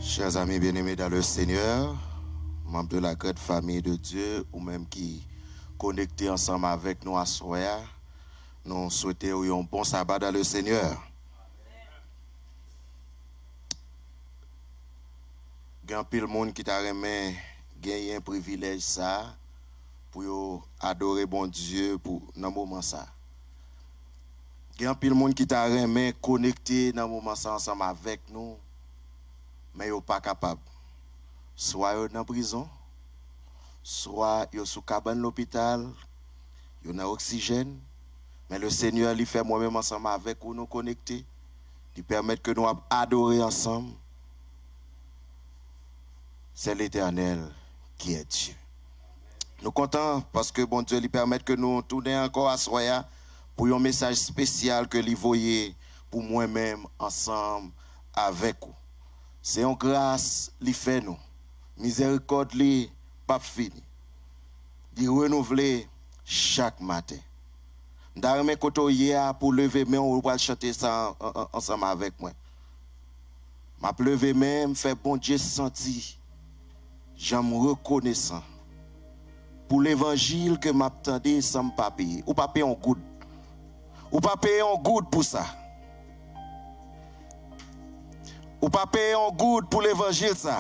Chers amis bien-aimés dans le Seigneur, membres de la grande famille de Dieu, ou même qui connectés ensemble avec nous à soir, nous souhaitons un bon sabbat dans le Seigneur. Il y a un peu de monde qui t'a remis gagner un privilège ça pour adorer bon Dieu pour dans moment ça. Il y a un peu de monde qui t'a remis connecté dans moment ça ensemble avec nous. Mais ils ne sont pas capables. Soit ils sont en prison, soit ils sont sous cabane l'hôpital, ils ont oxygène. Mais le Seigneur lui fait moi-même ensemble avec nous, nous connecter. Il permet que nous adorer ensemble. C'est l'Éternel qui est Dieu. Nous sommes contents parce que bon Dieu lui permet que nous tournions encore à Soya pour un message spécial que lui voyez pour moi-même ensemble avec vous. C'est une grâce qui fait nous. Miséricorde li pas fini. Il renouveler chaque matin. D'armer koto hier pour lever mais on va chanter ça ensemble avec moi. M'a lever même fait bon Dieu senti. J'aime reconnaissant pour l'évangile que m'attendais sans pas payer. Ou pas payer en good. Ou pas payer en good pour ça. Ou pas payer en good pour l'évangile ça.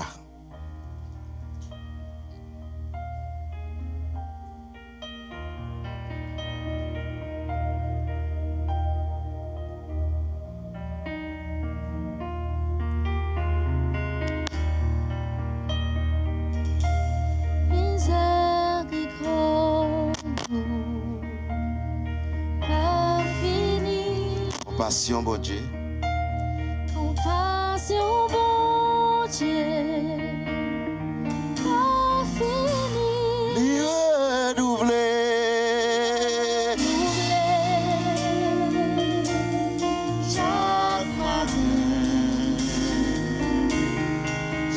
Compassion, bon Dieu. Compassion, bon Dieu. Pas fini. Lui renouveler. Chaque matin.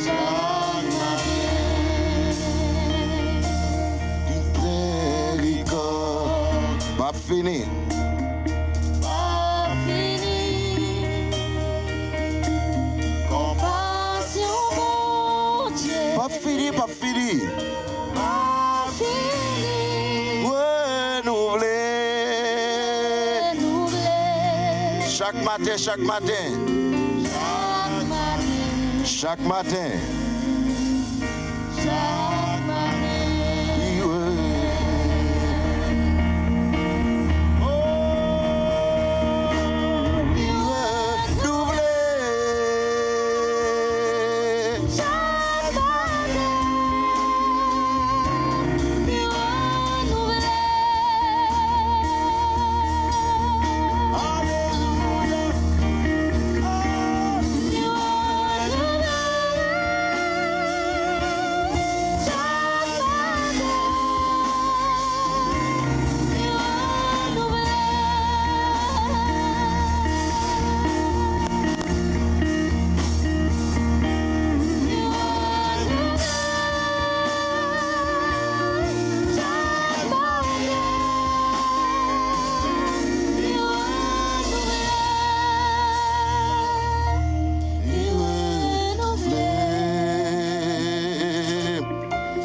Chaque matin. Miséricorde. Pas fini. Pas fini. Pas fini. Renouveler. Chaque matin, chaque matin. Chaque matin. Chaque matin.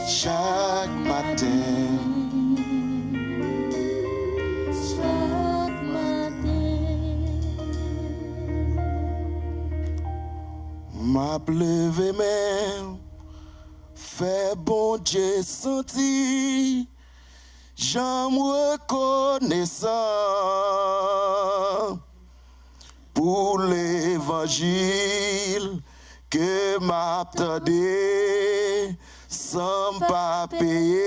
Chaque matin. M'a levé même, fait bon Dieu senti, j'aime reconnaissant pour l'évangile que m'attendait sans pas payer.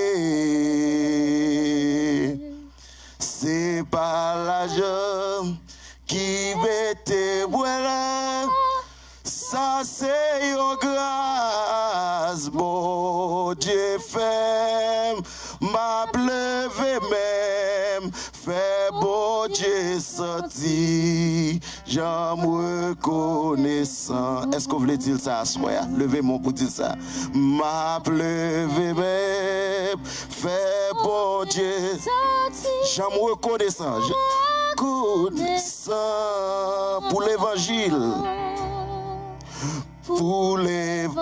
C'est pas l'argent qui m'était voilà. Ça c'est une grâce, bon Dieu fait, m'a levé même, fait bon Dieu senti, j'en reconnaissant. Est-ce que vous voulez dire ça à soi? Levez-moi pour dire ça. M'a levé même, fait bon Dieu, j'en reconnaissant, reconnaissant pour l'évangile. Pour l'évangile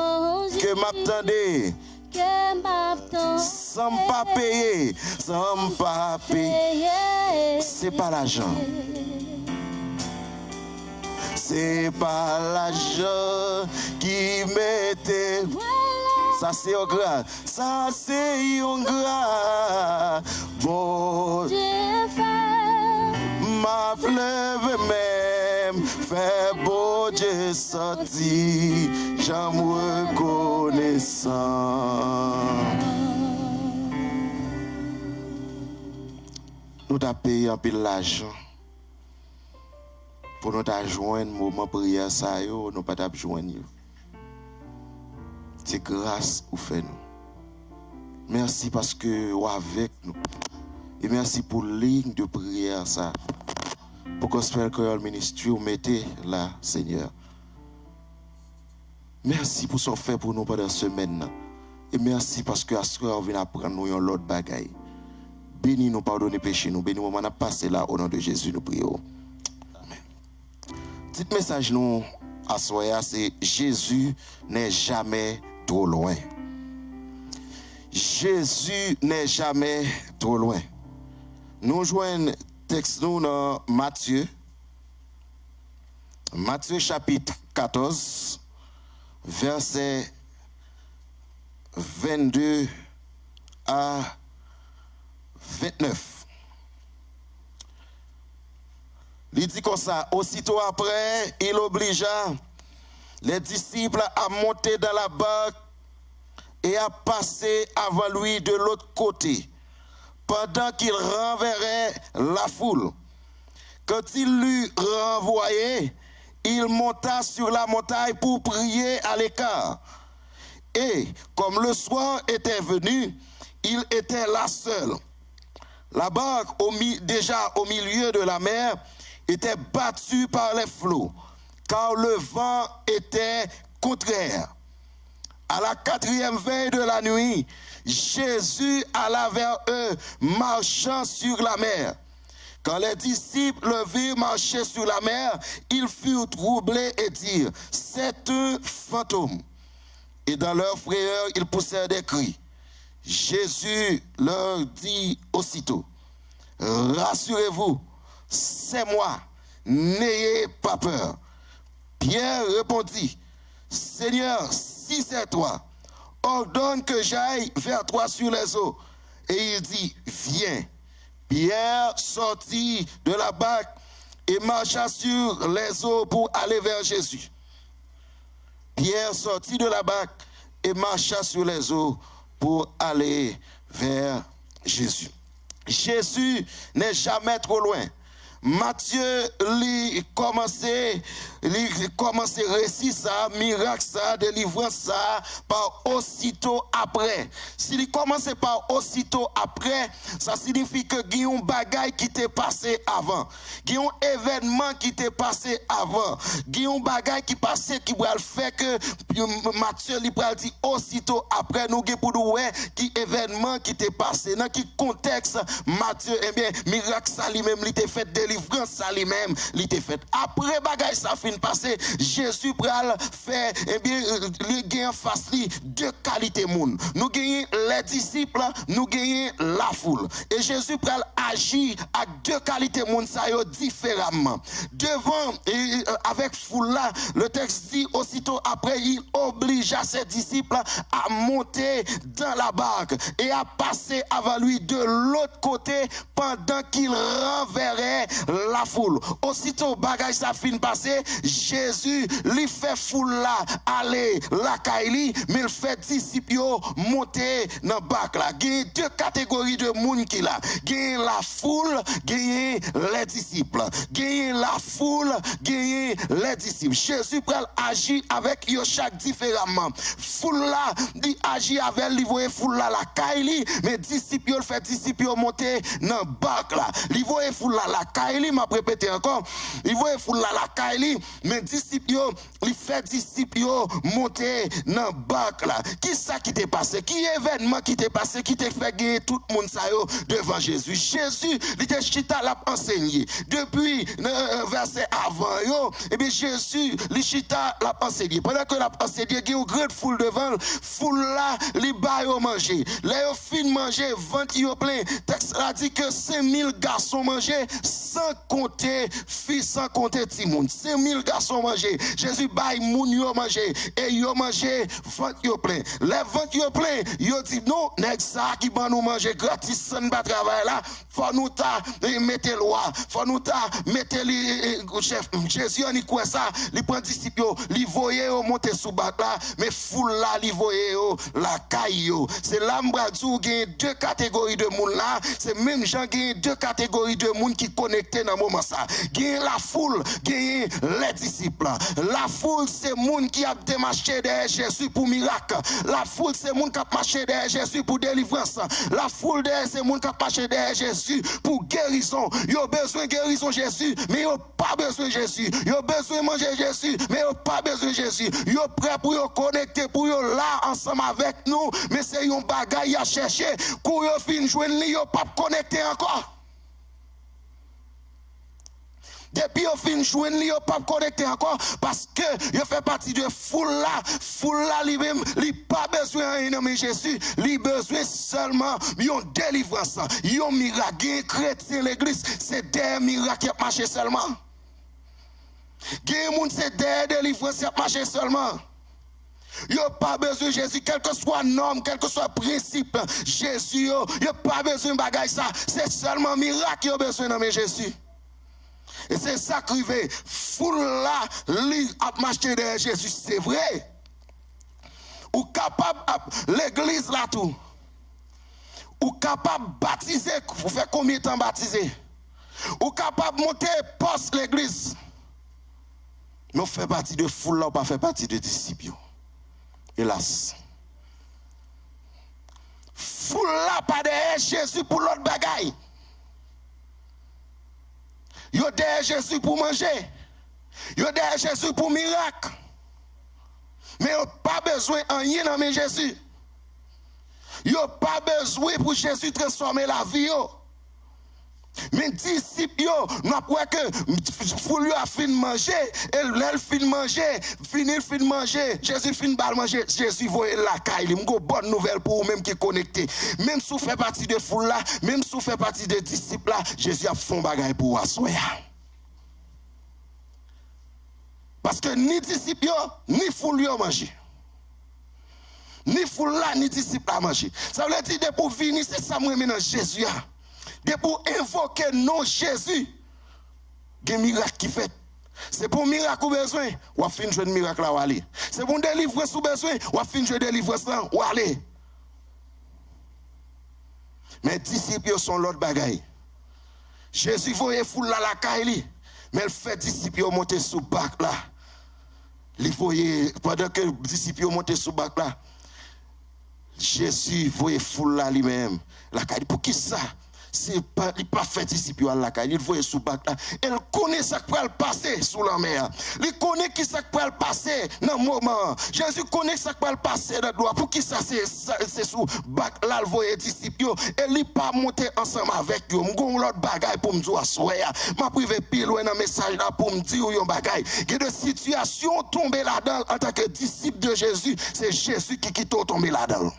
que m'attendez. Que m'attend. Sans pas payer, sans pas payer. C'est pas l'argent. C'est pas l'argent qui mettait. Ça c'est un gras. Ça c'est un gras. Bon. Ma pleuve même. Fait beau Dieu sorti. J'en reconnaissant. Nous t'avons payé un peu l'argent. Pour nous joindre moment prière ça yo, nous pas joindre. C'est grâce ou fait nous. Merci parce que vous avec nous. Et merci pour la ligne de prière ça. Pour Gospel Choral Ministry vous mettez là, Seigneur. Merci pour ce fait pour nous pendant la semaine. Et merci parce que à ce soir, on vient apprendre nous l'autre bagaille. Bénis nous, pardonnez péché nous. Bénis nous, on a passé là au nom de Jésus, nous prions. Petit message nous à soir, c'est Jésus n'est jamais trop loin. Jésus n'est jamais trop loin. Nous joignons texte nous dans Matthieu chapitre 14, verset 22 à 29. Il dit comme ça, aussitôt après, il obligea les disciples à monter dans la barque et à passer avant lui de l'autre côté, pendant qu'il renverrait la foule. Quand il l'eut renvoyé, il monta sur la montagne pour prier à l'écart. Et comme le soir était venu, il était là seul. La barque, déjà au milieu de la mer, était battue par les flots, car le vent était contraire. À la 4e veille de la nuit, Jésus alla vers eux, marchant sur la mer. Quand les disciples le virent marcher sur la mer, ils furent troublés et dirent, c'est un fantôme. Et dans leur frayeur, ils poussèrent des cris. Jésus leur dit aussitôt, rassurez-vous, c'est moi, n'ayez pas peur. Pierre répondit, Seigneur, si c'est toi, ordonne que j'aille vers toi sur les eaux. Et il dit, viens. Pierre sortit de la barque et marcha sur les eaux pour aller vers Jésus. Pierre sortit de la barque et marcha sur les eaux pour aller vers Jésus. Jésus n'est jamais trop loin. Matthieu lui commençait récit ça, miracle ça, délivrance ça, par aussitôt après. S'il commençait par aussitôt après, ça signifie que il y a un bagaille qui t'est passé avant. Il y a un événement qui t'est passé avant. Il y a un bagaille qui passé qui va faire que Matthieu lui dit aussitôt après nous pour nous qui événement qui t'est passé dans qui contexte Matthieu eh bien miracle ça lui-même il t'est fait délivrance ça lui-même il t'est fait après bagaille ça fin passé Jésus pral fait eh bien il gagne en face lui deux qualités monde nous gagnons les disciples nous gagnons la foule et Jésus pral agir à deux qualités monde ça yo différemment devant et avec foule là le texte dit aussitôt après il obligea ses disciples à monter dans la barque et à passer avant lui de l'autre côté pendant qu'il renverrait la foule. Aussitôt bagage ça fin passé, Jésus lui fait foule là aller la kaili mais il fait disciples monter dans barque là. Il y a deux catégories de monde qui là. Il y a la foule, il y a les disciples. Il y a la foule, il y a les disciples. Jésus pral agir avec eux chaque différemment. Foule là, il agit avec lui voyez foule là la kaili mais disciples fait disciples monter dans barque là. Li voyez foule là la Kaili, m'a répété encore, il voyait foule la Kaili, mais disciples, il fait disciples monter dans le bac là. Qui ça qui t'est passé? Qui événement qui t'est passé, qui t'a fait gagner tout le monde ça devant Jésus? Jésus, il était chita l'a enseigné. Depuis verset avant, et bien Jésus, il chita l'a enseigné. Pendant que l'a enseigné, il y a une grande foule devant, foule là, il ba yo manger. Là, yo fin manger, ventre yo plein. Texte a dit que 5000 garçons manger, sans compter fils, sans compter petit monde. 5000 garçons manger. Jésus baille moun yo manger. Et yo manger, ventre yo plein. Les ventre yo plein, yo dit non, nèg ça qui va nous manger gratis sans pas travail là. Faut nous ta mettre loi. Faut nous ta mettre chef. Jésus on y quoi ça? Les prend disciples yo, li voyer yo monter sous bac là, mais foule là li voyer yo la caille yo. C'est là m'bradou gagne deux catégories de monde là, c'est même gens gagne deux catégories de monde qui connecté dans moment ça. Gagne la foule, gagne les disciples. La foule c'est monde qui a démarché derrière Jésus pour miracle. La foule c'est monde qui a marché derrière Jésus pour délivrance. La foule c'est monde qui a marché derrière Jésus pour guérison. Yo besoin guérison Jésus, mais yo pas besoin Jésus. Yo besoin manger Jésus, mais yo pas besoin Jésus. Yo prêt pour yo connecter pour yo là ensemble avec nous, mais c'est un bagage à chercher. Pour yo fin joindre li yo pas connecter encore. Depuis yo fin joindre li yo pas connecter encore parce que yo fait partie de foule là li même li pas besoin rien mais Jésus, li besoin seulement yon délivrance, yon miracle chrétien l'église, c'est des miracles qui a marché seulement. Gen moun c'est des délivrance qui a marché seulement. Yo pas besoin de Jésus, quel que soit norme, quel que soit principe, Jésus yo pas besoin de bagage ça, c'est seulement miracle yo besoin de Jésus. Et c'est ça qui arrive, foule là, li a marché derrière Jésus, c'est vrai. Ou capable l'église là tout. Ou capable baptiser, vous faites combien de temps baptiser? Ou capable monter poste l'église. Nous faisons partie de foule là, ou pas fait partie de disciples. Hélas. Foule là pas derrière Jésus pour l'autre bagaille. Yo derrière Jésus pour manger. Yo derrière Jésus pour miracle. Mais yo pas besoin de rien dans Jésus. Yo pas besoin pour Jésus transformer la vie yo. Mais disciples yo, nous avons que foule a fin manger, elle fin manger, fin manger, Jésus fin bal manger, Jésus voye la caille, une bonne nouvelle pour vous même qui connecté. Même si vous faites partie de foule là, même si vous faites partie des disciples là, Jésus a fait un bagage pour vous. Parce que ni disciples yo, ni foule yo manger. Ni foule là, ni disciples à manger. Ça veut dire que pour venir, c'est ça moi maintenant Jésus. De pour invoquer non Jésus, il y a un miracle qui fait. C'est pour miracle ou besoin, ou a fin jouer de miracle là ou aller. C'est pour délivrer sous besoin, ou a fin jouer de délivrance là ou aller. Mais disciples sont l'autre bagaille. Jésus voyait foule là la caille, mais il fait disciples monter sous bac là. Il voyait pendant que disciples monter sous bac là. Jésus voyait foule là lui-même la caille. Pour qui ça? C'est pas, il pas fait disciple à la caille, il voyait sous bac là. Elle connaît ça qui va passer sous la mer. Il connaît qui ça qui va passer dans le moment. Jésus connaît ça qui va passer dans le doigt. Pour qui ça c'est sous bac là, il voyait disciple. Et il pas monter ensemble avec eux. M'gon l'autre bagaille pour me dire soya. M'a privé pile loin dans message là pour me dire yon bagaille. Il y a des situations tombées là-dedans en tant que disciple de Jésus, c'est Jésus qui tombe là-dedans.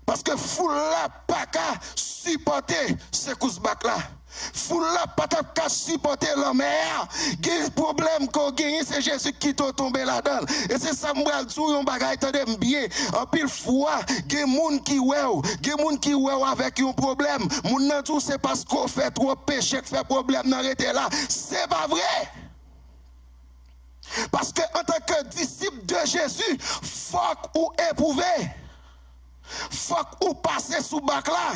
Parce que foule là pas qu'à supporter ce cousbac là. Foule là pas qu'à supporter la mer. Le problème qu'on gagne c'est Jésus qui t'a tombé là-dedans. Et c'est ça m'bral tout yon bagay tande bien. En pile fois, gen moun qui ouais avec un problème. Moun nan tout c'est parce qu'on fait trop péché que fait problème nan rete là. C'est pas vrai. Parce que en tant que disciple de Jésus, faut ou éprouver. Faut ou passer sous bac là.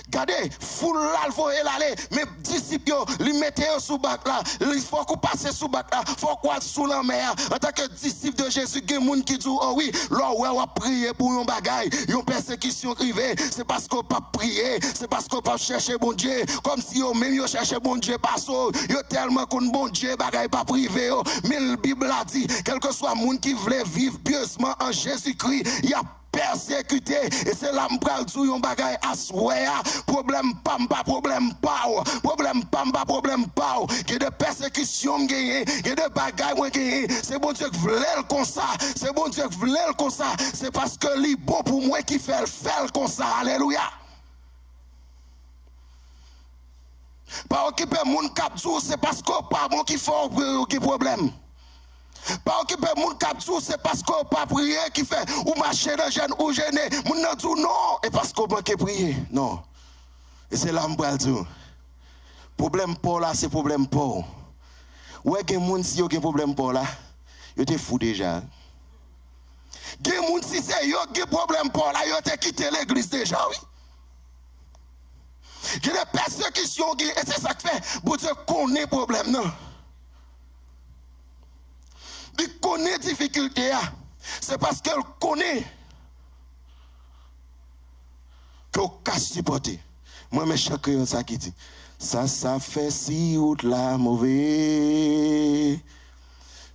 Regardez, foule là, il faut aller. Mais disciples, ils mettent sous bac là. Il faut qu'on passe sous bac là. Il faut qu'on soit sous la mer. En tant que disciple de Jésus, il y a des gens qui disent, oh oui, là, on va prier pour un bagaille. Une persécution privée. C'est parce qu'on pas prier. C'est parce qu'on pas chercher bon Dieu. Comme si on même chercher bon Dieu. Parce que tellement qu'on bon Dieu, bagaille pas privé. Mais la Bible a dit, quel que soit le monde qui veut vivre pieusement en Jésus-Christ, il y a persécuté et c'est là m'pral dou yon bagay aswaya problème pas problème pas que de persécution gagné que de bagay moi gagné c'est bon Dieu qui veut comme ça c'est bon Dieu qui veut comme ça c'est parce que li bon pour moi qui fait comme ça alléluia pas occuper moun cap dou c'est parce que pas bon qui fait aucun problème. Pas occuper mon cap c'est parce qu'on pas prier qui fait ou marcher dans jeune ou gêné mon nan dit non et parce qu'on manque prier non et c'est là m'bral dit problème pas là c'est problème pas ouais gen moun si yo gen problème pas là yo te fou déjà gen moun si c'est yo gen problème pas là yo te quitté l'église déjà oui gen des persécutions et c'est ça qui fait bon Dieu connaît problème non. Il connaît difficulté, c'est parce qu'elle connaît qu'on peut supporter. Moi, mes chers, ça qui dit, ça fait si ou la mauvais,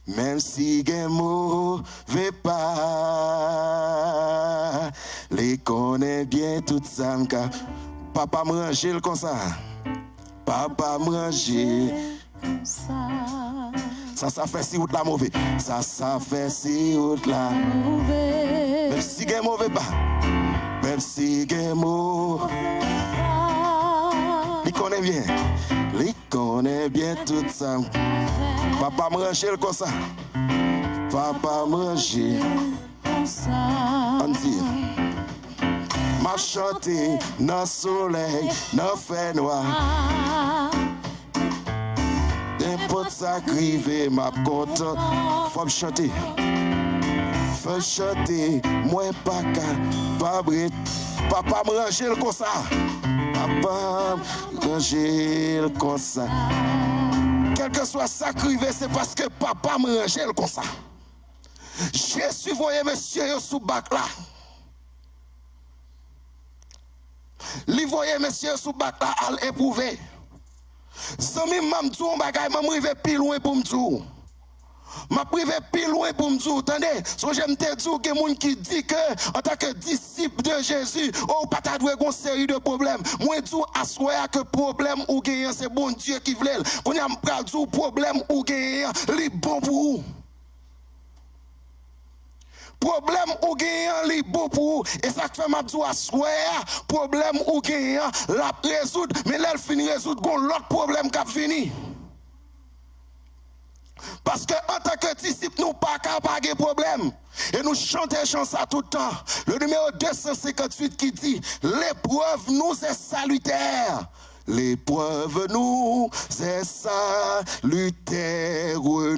même si il mauvais pas, les connaît bien tout ça. Papa me range comme ça, papa me range comme ça. Ça fait si ou la mauvais. Ça fait si ou la mauvais. Même si il mauvais pas. Même si il mauvais pas. Il connaît bien. Il connaît bien tout ça. Papa me range comme ça. Papa me range comme ça. On dit. M'a chanté dans le soleil, dans le fait noir. N'importe ça crivé, ma content. Faut me chanter. Faut chanter. Moi, pas qu'à. Pas brûler. Papa me range comme ça. Papa me range comme ça. Quel que soit ça crivé, c'est parce que papa me range comme ça. Jésus voyait monsieur sous bac là. Li voyait monsieur sous bac là à l'éprouver. Zami m'a dit un bagay m'a rivé plus loin pour me dire. M'a privé plus loin pour me dire. Attendez, so j'aime te dire que moun qui dit que en tant que disciple de Jésus, oh pas ta doué une série de problèmes. Moi dis assoya que problème ou gagnant c'est bon Dieu qui veut. Qu'on y a m'pral dire problème ou gagnant, li bon pour vous. Problème ou gagnant li bon pour et ça fait m'a dit assoya problème ou gagnant la résoudre mais là fini résoudre gon l'autre problème qui fini. Parce que en tant que disciple nous pas capable de problème et nous chantons ça tout le temps. Le numéro 258 qui dit l'épreuve nous est salutaire. L'épreuve nous est salutaire,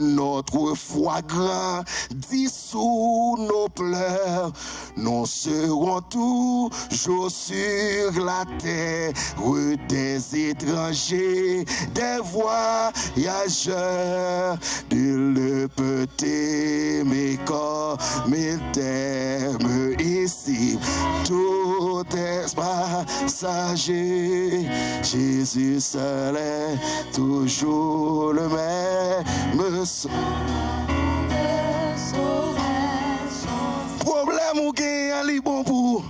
notre foi grand dissout nos pleurs. Nous serons toujours sur la terre des étrangers, des voyageurs. Nul ne peut aimer comme il t'aime ici. Tout est passager. Jésus seul est toujours le même. Problème ou gain li bon pour.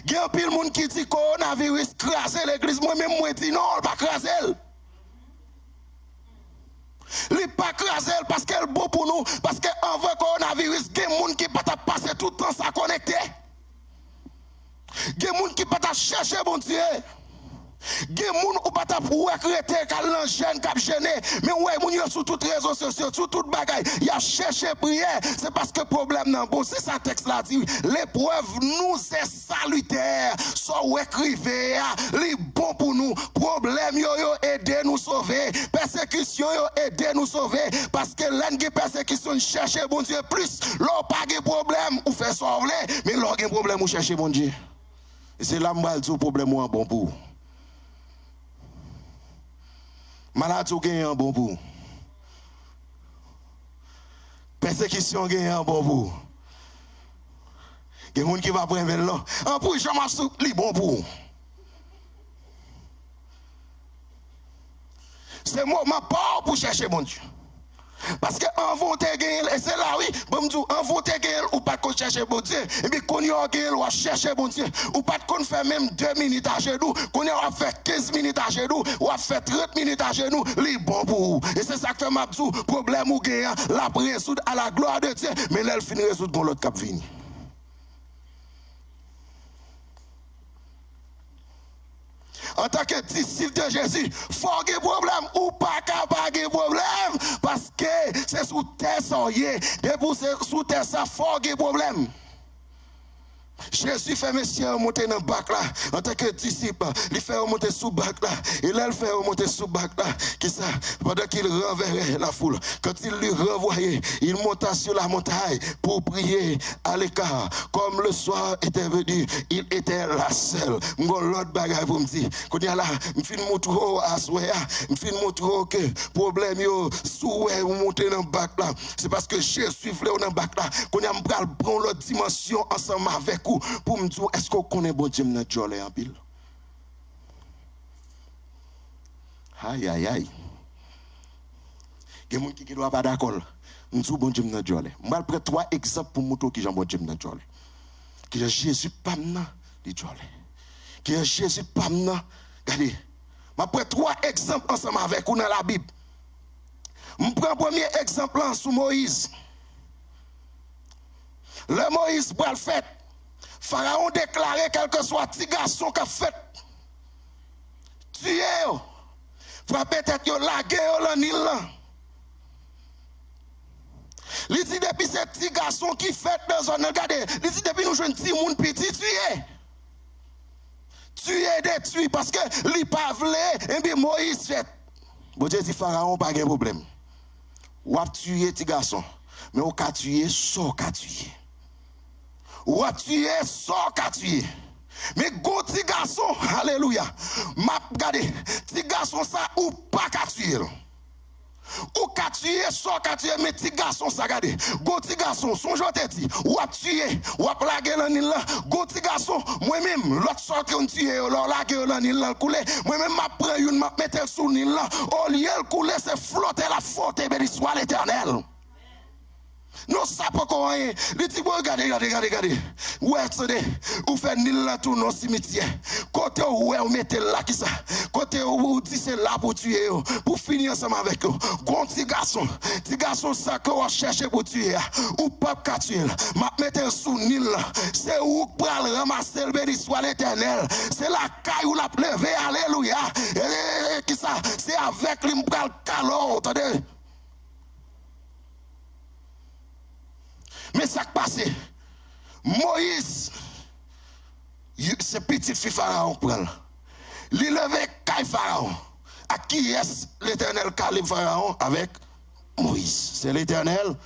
Gain pile monde qui dit coronavirus craser l'église, moi même moi dis non, pas craser. Li pas craser parce qu'elle bon pour nous parce que en vrai coronavirus gain monde qui pas passer tout le temps ça connecté. Gain monde qui pas chercher bon Dieu. Gen moun ou pas ta pour recréter kal nan jeune k'ap gêné mais ouais moun yo sur toutes les réseaux sociaux sur toute bagaille y a cherché prière c'est parce que problème nan bon c'est ça texte là dit l'épreuve nous est salutaire so écrivé li bon pour nous problème yo aider nous sauver persécution yo aider nous sauver parce que l'en gen persécution chercher bon Dieu plus l'on pas gen problème ou fait sauver mais l'on gen problème ou chercher bon Dieu. Et c'est là que je dis problème est bon pour. Maladie est un bon pour. Persécution est un bon pour. Il y a des gens qui vont prendre là. En pour jamais souple, bon pour. C'est moi pas pour chercher mon Dieu. Parce que en vote gagner et c'est là oui, bon me dire en vote gagner ou pas qu'on chercher bon Dieu et puis qu'on y a gagner ou chercher bon Dieu ou pas qu'on fait même 2 minutes à genoux, qu'on y a fait 15 minutes à genoux ou a fait 30 minutes à genoux, li bon pour vous. Et c'est ça que fait m'a dit problème ou gagner la résoudre à la gloire de Dieu, mais là elle finit résoudre dans l'autre cap vini. En tant que disciple de Jésus, il faut qu'il y ait problème ou pas capable de problème parce que c'est sous terre sans y est. Depuis c'est sous terre ça, il faut qu'il y ait problème. Jésus fait monsieur remonter dans le bac là, en tant que disciple, il fait remonter sous le bac là, et là il fait remonter sous le bac là, qui ça, pendant qu'il renverrait la foule, quand il lui renvoyait, il monta sur la montagne pour prier à l'écart, comme le soir était venu, il était la seule. M'gon l'autre bagaille pour me dire, quand il y a là, m'fin montrer à soya, m'fin montrer que problème yo, souhait ou monter dans le bac là, c'est parce que Jésus voulait dans le bac là, qu'on y a m'pral prendre l'autre dimension ensemble avec pour me dire, est-ce qu'on connaît bon Dieu dans Jolé en pile? Aïe, aïe, aïe. Il y a des gens qui ne doivent pas d'accord. Je dis bon Dieu dans Jolé. Je vais prendre 3 exemples pour montrer qui j'ai bon Dieu dans Jolé. Qui est Jésus pas dans Jolé. Qui est Jésus pas dans. Regardez. Je vais prendre 3 exemples ensemble avec vous dans la Bible. Je prends le premier exemple sur Moïse. Le Moïse pour le fait. Pharaon déclarait quel que soit petit garçon qui a fait tuer, frapper tête, laguer dans Nil. Il dit depuis ces petits garçons qui fait dans un regardez, il dit depuis nous jeunes petits moun petit tuer, détruire parce que li pas voulu et bien Moïse fait. Bon Dieu dit Pharaon pas de problème. Ou a tuer petit garçon, mais ou ka tuer sans ka tuer. Ou a tué, sans qu'à tuer. Mais go petit garçon, alléluia. M'a regardé, petit garçon ça ou pas qu'à tuer. Ou qu'à tuer, sans qu'à tuer, mais petit garçon ça regardez. Go petit garçon, son j'en te dit, ou a tué, ou a plagué dans l'île là. Go petit garçon, moi-même, l'autre sort qu'on tue, l'autre lagué dans l'île là, coulé. Moi-même, m'a pris une, m'a mettre sous l'île là. Au lieu de couler, c'est flotter la faute, et béni soit l'Éternel. Non, ça pas quoi rien. Il dit, regardez. Ouais, attendez, vous faites Nil là tout dans le cimetière. Côté où vous mettez là, qui ça? Côté où vous dites c'est là pour tuer, pour finir ensemble avec eux. Grand petit garçon, ça que vous cherchez pour tuer, ou pas qu'à tuer. Ma mettez sous Nil là. C'est où vous prenez ramasser le béni soit l'Éternel. C'est la caille où la levé, alléluia. Et qui ça? C'est avec l'imbral calor, attendez. Mais ça qui passe, Moïse, c'est petit fils Pharaon pour elle. Il levé Caille Pharaon. À qui est l'Éternel calme Pharaon? Avec Moïse. C'est l'Éternel.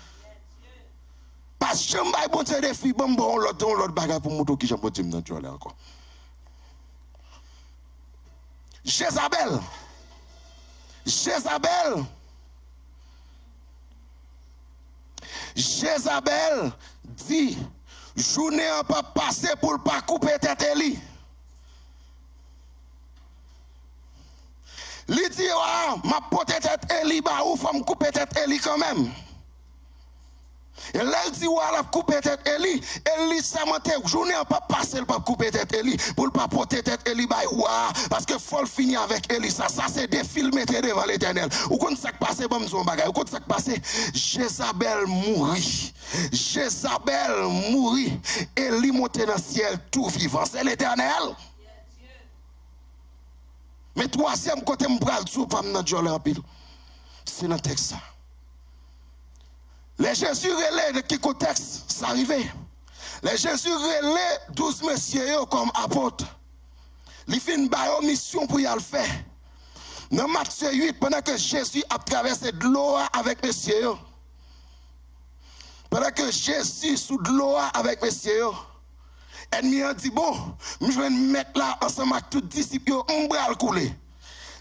Parce que je ne vais pas dire des filles, l'autre bagarre pour montrer qui j'ai pas dit dans Dieu encore. Jézabel dit, journée n'a pas passé pour ne pas couper tête Eli. Il dit, ma pote tête Eli, ou faut me couper tête Eli quand même. Et là, il dit, la couper tête Eli. Eli, ça m'a dit, journée n'a pas passé pour ne couper tête Eli, pour ne pas porter tête Eli, parce que faut finir avec Eli. Ça c'est des films devant l'Éternel. Ou quand ça passe, bon, son bagage. Ou quand ça passe, Jézabel mourit. Eli monte dans le ciel tout vivant. C'est l'Éternel. Mais troisième côté, je vais vous parler de Dieu en pile. C'est dans le texte. Les Jésus relais de quel contexte ça arrivait. Les Jésus relais 12 messieurs comme apôtres. Ils font une mission pour y aller faire. Dans Matthieu 8, pendant que Jésus a traversé de l'eau avec messieurs. Pendant que Jésus sous de l'eau avec messieurs. Ennemi a dit bon, je vais mettre là ensemble avec tous les disciples, on va le couler.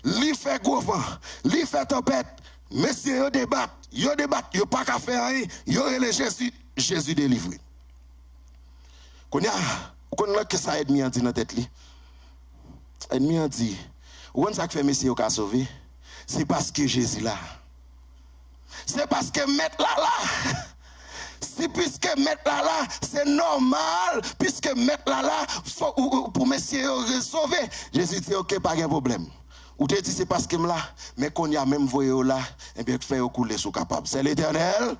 Li fait gros vent, li fait tempête, messieurs yo débattent, yo pas qu'à faire rien, yo relè Jésus délivré. Qu'on a que ça ennemi a dit dans tête li. Ennemi a dit, ou on ça fait messieurs qu'a sauvé, c'est parce que Jésus là. C'est parce que mettre là. Si puisque mettre là, c'est normal, puisque mettre là, pour messieurs sauver. Jésus dit OK, pas de problème. Ou te dit c'est parce que là, mais qu'on y a même voyé là, et bien fait couler sous capable. C'est l'Éternel.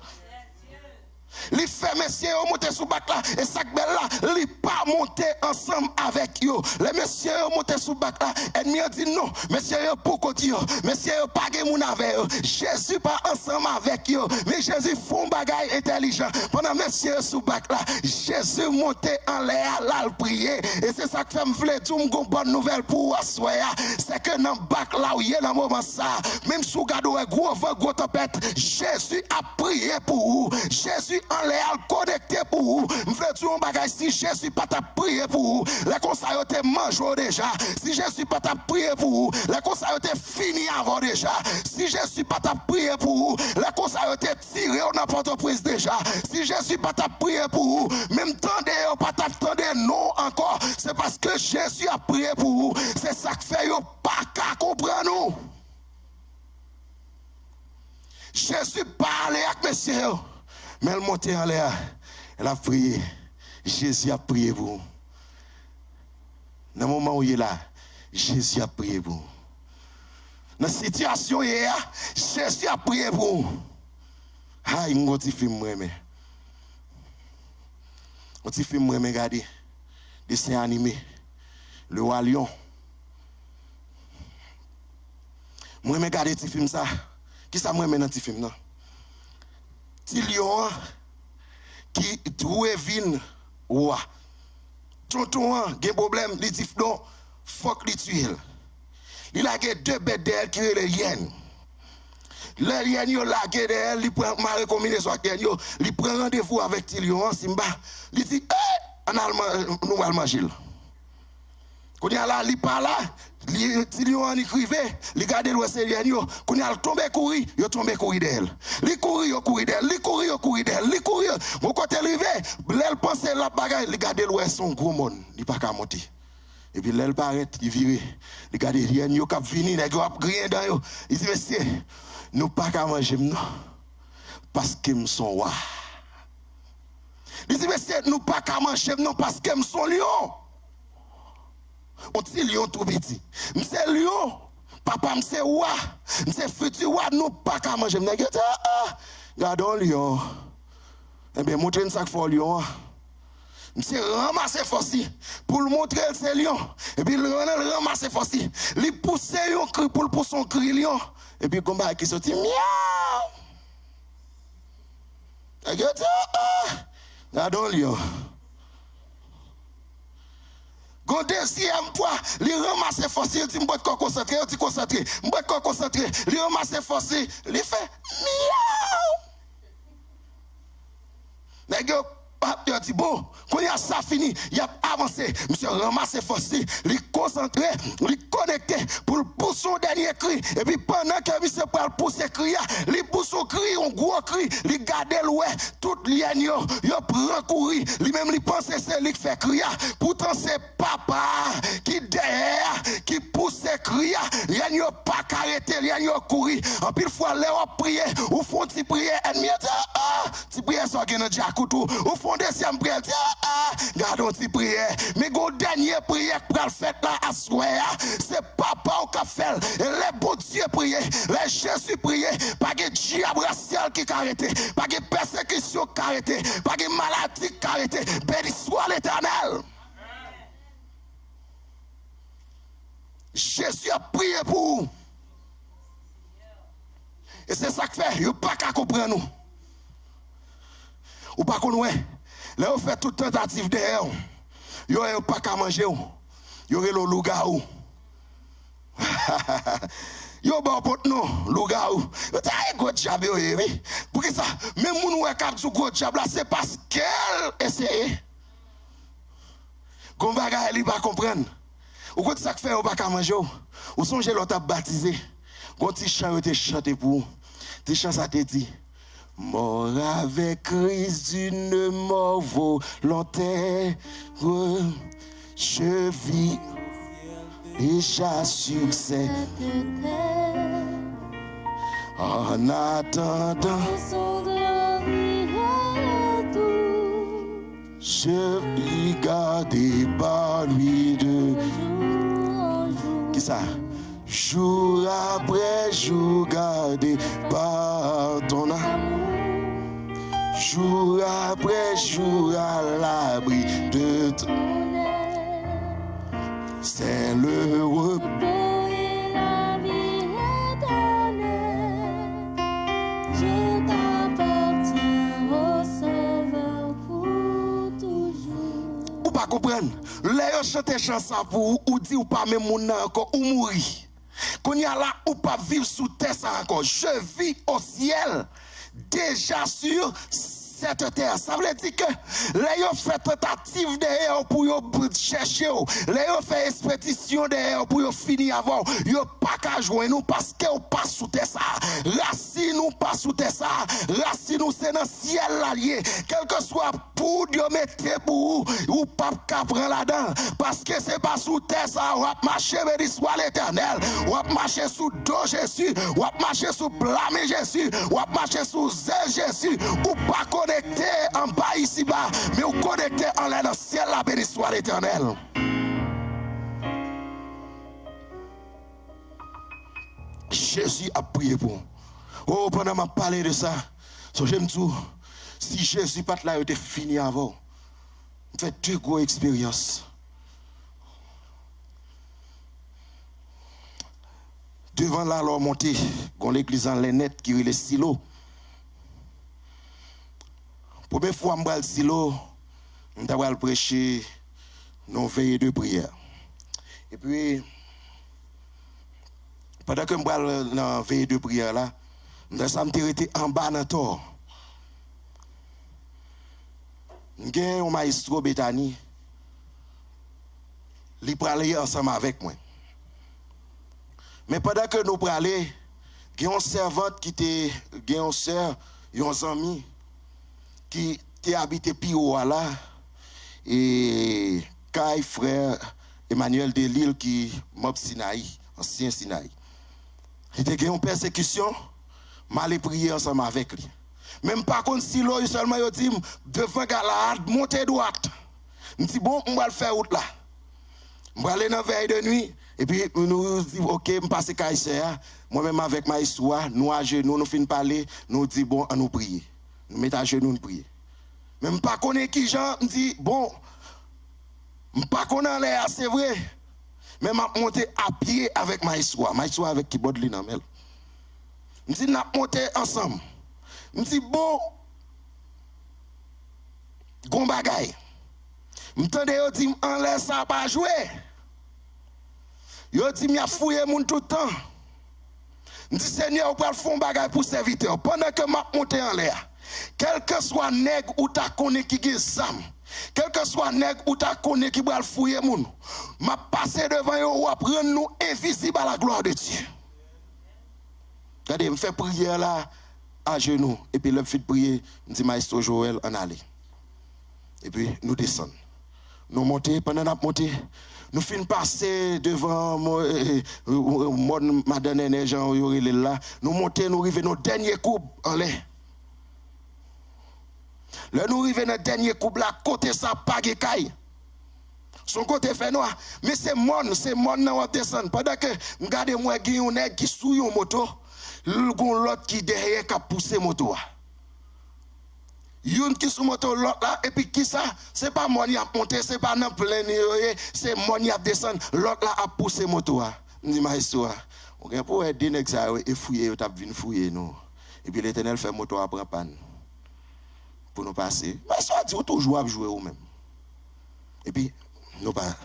Les fait messieurs monter sous bac là et ça belle là, les pas monter ensemble avec eux. Les messieurs monter sous bac là, ennemi dit non, messieurs pour côté eux, messieurs pas de moun avec eux. Jésus pas ensemble avec eux, mais Jésus font bagaille intelligent. Pendant messieurs sous bac là, Jésus monter en l'air là le prier et c'est ça que fait me vle tout une bonne nouvelle pour soya, c'est que dans bac là où il est dans moment ça, même sous gado gros vent gros tempête, Jésus a prié pour vous. Jésus en l'air connecté pour vous. Je veux dire un bagage, si Jésus pas t'a prié pour vous, les conseils ont été mangés déjà. Si Jésus pas t'a prié pour vous, les conseils ont été finis avant déjà. Si Jésus pas t'a prié pour vous, les conseils ont été tirés au n'importe prise déjà. Si Jésus pas t'a prié pour vous, même tendez pas t'attendez non encore, c'est parce que Jésus a prié pour vous. C'est ça que fait yo pas qu'à comprendre nous. Jésus parlait avec monsieur. Mais elle montait en l'air, elle a prié. Jésus a prié pour vous. Dans le moment où il est là, Jésus a prié pour vous. Dans la situation hier, Jésus a prié pour vous. Ah, il y a un petit film, mais. Un petit film, regardez. Dessin animé. Le Roi Lion. Moi, je regarde ce film ça. Qui ça, moi, dans ce film, non? Ti lion qui trouve vin roi. Tonton gen problème, li dit non, faut que li tue. Il a deux bêtes d'elle qui est le hyène. Le hyène yo la d'elle, il prend ma combinaison avec yo, il prend rendez-vous avec ti lion Simba. Il dit en allemand nous allons manger. Quand il là, il parle là, ti lion écrivait, il garde le c'est yo, quand il tombe courir, yo tombe courir d'elle. Li courir yo courir d'elle, li courir yo courir d'elle, li courir. Mon côté arrivé, l'elle pensait la bagaille, il garde le son gros monde, il pas qu'à monter. Et puis l'elle paraît, il vire, il garde rien yo cap venir, nèg yo a grien dans yo. Il dit monsieur, nous pas qu'à manger non parce que nous sommes roi. Il dit monsieur, nous pas qu'à manger non parce que nous sommes lion. On dit lion tout petit. M'sais lion, papa m'sais roi, m'sais futur roi, nous pas qu'à manger. M'nèg gardons lion. Eh bien montrer ça que faut lion. M'sais ramasser force pour le montrer c'est lion. Et puis le ramasser force. Li pousser un cri pour pousser son cri lion. Et puis combat qui sorti miaou. Gardons lion. Gon deuxième fois, li ramasse force, il dit m'boit concentré, il dit concentré, m'boit concentré, li ramasse force, li fait miaou. Nèg yo il dit bon, quand il y a ça fini, il a avancé, monsieur ramasse force, il concentré, il connecté pour le pousser son dernier cri. Et puis pendant que monsieur pour le pousser cri, il pousse son cri, un gros cri, il garde l'oué, toute ligne yo prend courir, lui même il pense c'est lui qui fait cri. Pourtant c'est papa qui derrière qui pousse cri, ligne yo pas arrêter, ligne yo courir. En pile fois les prier, ou font ti prier ennemi ti prier ça gagne déjà couteau, ou font deuxième prière, gardons ti prière, mais go dernier prière pour le faire là à soir, c'est papa qui a fait, les bon Dieu prier, les Jésus prier, pas de diable ciel qui arrêté, pas de persécution qui arrêté, pas de maladie qui arrêté, béni soit l'Éternel. Jésus a prié pour vous. Et c'est ça que fait, il n'y a pas qu'à comprendre nous. Ou pas qu'on ouais. Là, on fait toute tentative derrière. Il n'y a pas qu'à manger. Il y a le loup-garou. Il y a un pot non, loup-garou. Il y a un gros diable. Pour ça, même si on a un gros diable, c'est parce qu'elle essaye. Gon bagay li pas comprendre. Ou quand ça fait ou pas qu'à manger ou songe l'autre baptisé. Gon ti chant te chanter pour. Ti chant ça te dit mort avec Christ d'une mort volontaire. Je vis déjà succès. En attendant, je vis gardé par lui de qui ça? Jour après jour gardé par ton âme. Jour après jour à l'abri de ton. C'est le repos. Ou pas comprendre? Là, chante chanson pour ou dit ou pas même mon encore ou mourir. Qu'on y a là ou pas vivre sous terre ça encore. Je vis au ciel déjà sur cette terre. Ça veut dire que là, ils ont fait tentative derrière pour chercher. Là, ils ont fait expédition derrière pour finir avant. Ils n'ont pas qu'à jouer nous parce qu'ils pas sous terre ça. Racine nous pas sous terre ça. Racine nous c'est dans le ciel l'allié. Quel que soit pour Dieu mettre pour ou pas qu'à prendre là-dedans. Parce que c'est pas sous terre ça. On va marcher béni soit l'Éternel. On va marcher sous dos Jésus. On va marcher sous blâmer Jésus. On va marcher sous zèle Jésus. Ou pas connecté en bas ici-bas, mais ou connecté en l'air dans le ciel, la béni soit l'Éternel. Jésus a prié pour. Oh, pendant que je parlé de ça, j'aime tout. Si Jésus pas là, il était fini avant. Je fais deux grosses expériences. Devant là, alors monté, dans l'église en Lénette qui est le silo. Première fois, je vais le silo, je vais prêcher nos veillées de prière. Et puis, pendant que je vais dans la veillée de prière, là, je vais été en bas dans le tort. J'ai un maestro Bethany, il parlait ensemble avec moi. Mais pendant que nous parlions, il y a une servante qui était, il y a une sœur, il y a un ami qui était habité Pio là, et Kai frère Emmanuel de Lille qui mob Sinaï, ancien Sinaï. Il était une persécution, mal prier ensemble avec lui. Même par contre, si l'eau seulement il dit devant la montée droite. Je dis bon, on va le faire route là. On va aller dans la veille de nuit. Et puis nous disons ok, on passe Kaïsea. Moi-même avec ma histoire, nous à genoux, nous finissons parler, nous disons bon, on nous prier. Nous mettons à genoux, nous prier. Même pas connaître qui Jean me dit bon, pas connaître l'air, c'est vrai. Mais m'a monté à pied avec ma histoire avec qui bord l'inamel. Me dit n'a monté ensemble. Me dit bon, gon bagay. M'tendez yo dit en laisse ça pas jouer. Yo dit m'a fouillé moun tout le temps. Me dit Seigneur, ou pas fond bagay pour serviteur pendant que m'a monté en l'air. Quel que soit nègre ou ta connaît qui gen zam, quel que soit nègre ou ta connaît qui va fouiller moun, m'a passé devant yo ou prendre nous invisible à la gloire de Dieu. Regardez, me fait prière là à genoux et puis le fait prier, me dit maestro Joël en aller. Et puis nous descendons. Nous montons pendant nous monter, nous finissons passer devant madame Jean là, nous montons, nous arrivons nos derniers coups en l'air. Là, nous arrivons dans le dernier couple là, côté ça, pas de caille. Son côté fait noir. Mais c'est mon qui descend. Pendant que, regardez moi, il y a un nègre qui souille une moto, l'autre qui derrière qui a poussé la moto. Il y a un qui sous moto, l'autre là, et puis qui ça? C'est pas mon qui a monté, c'est pas dans plein, c'est mon qui a descendu, l'autre là a poussé la moto. Je dis, ma histoire, on vient pour aider les gens et fouiller, on vient fouiller nous. Et puis l'Éternel fait moto à prendre panne. Pour nous passer. Mais ça dit, toujours à jouer ou même. Et puis, nous pas.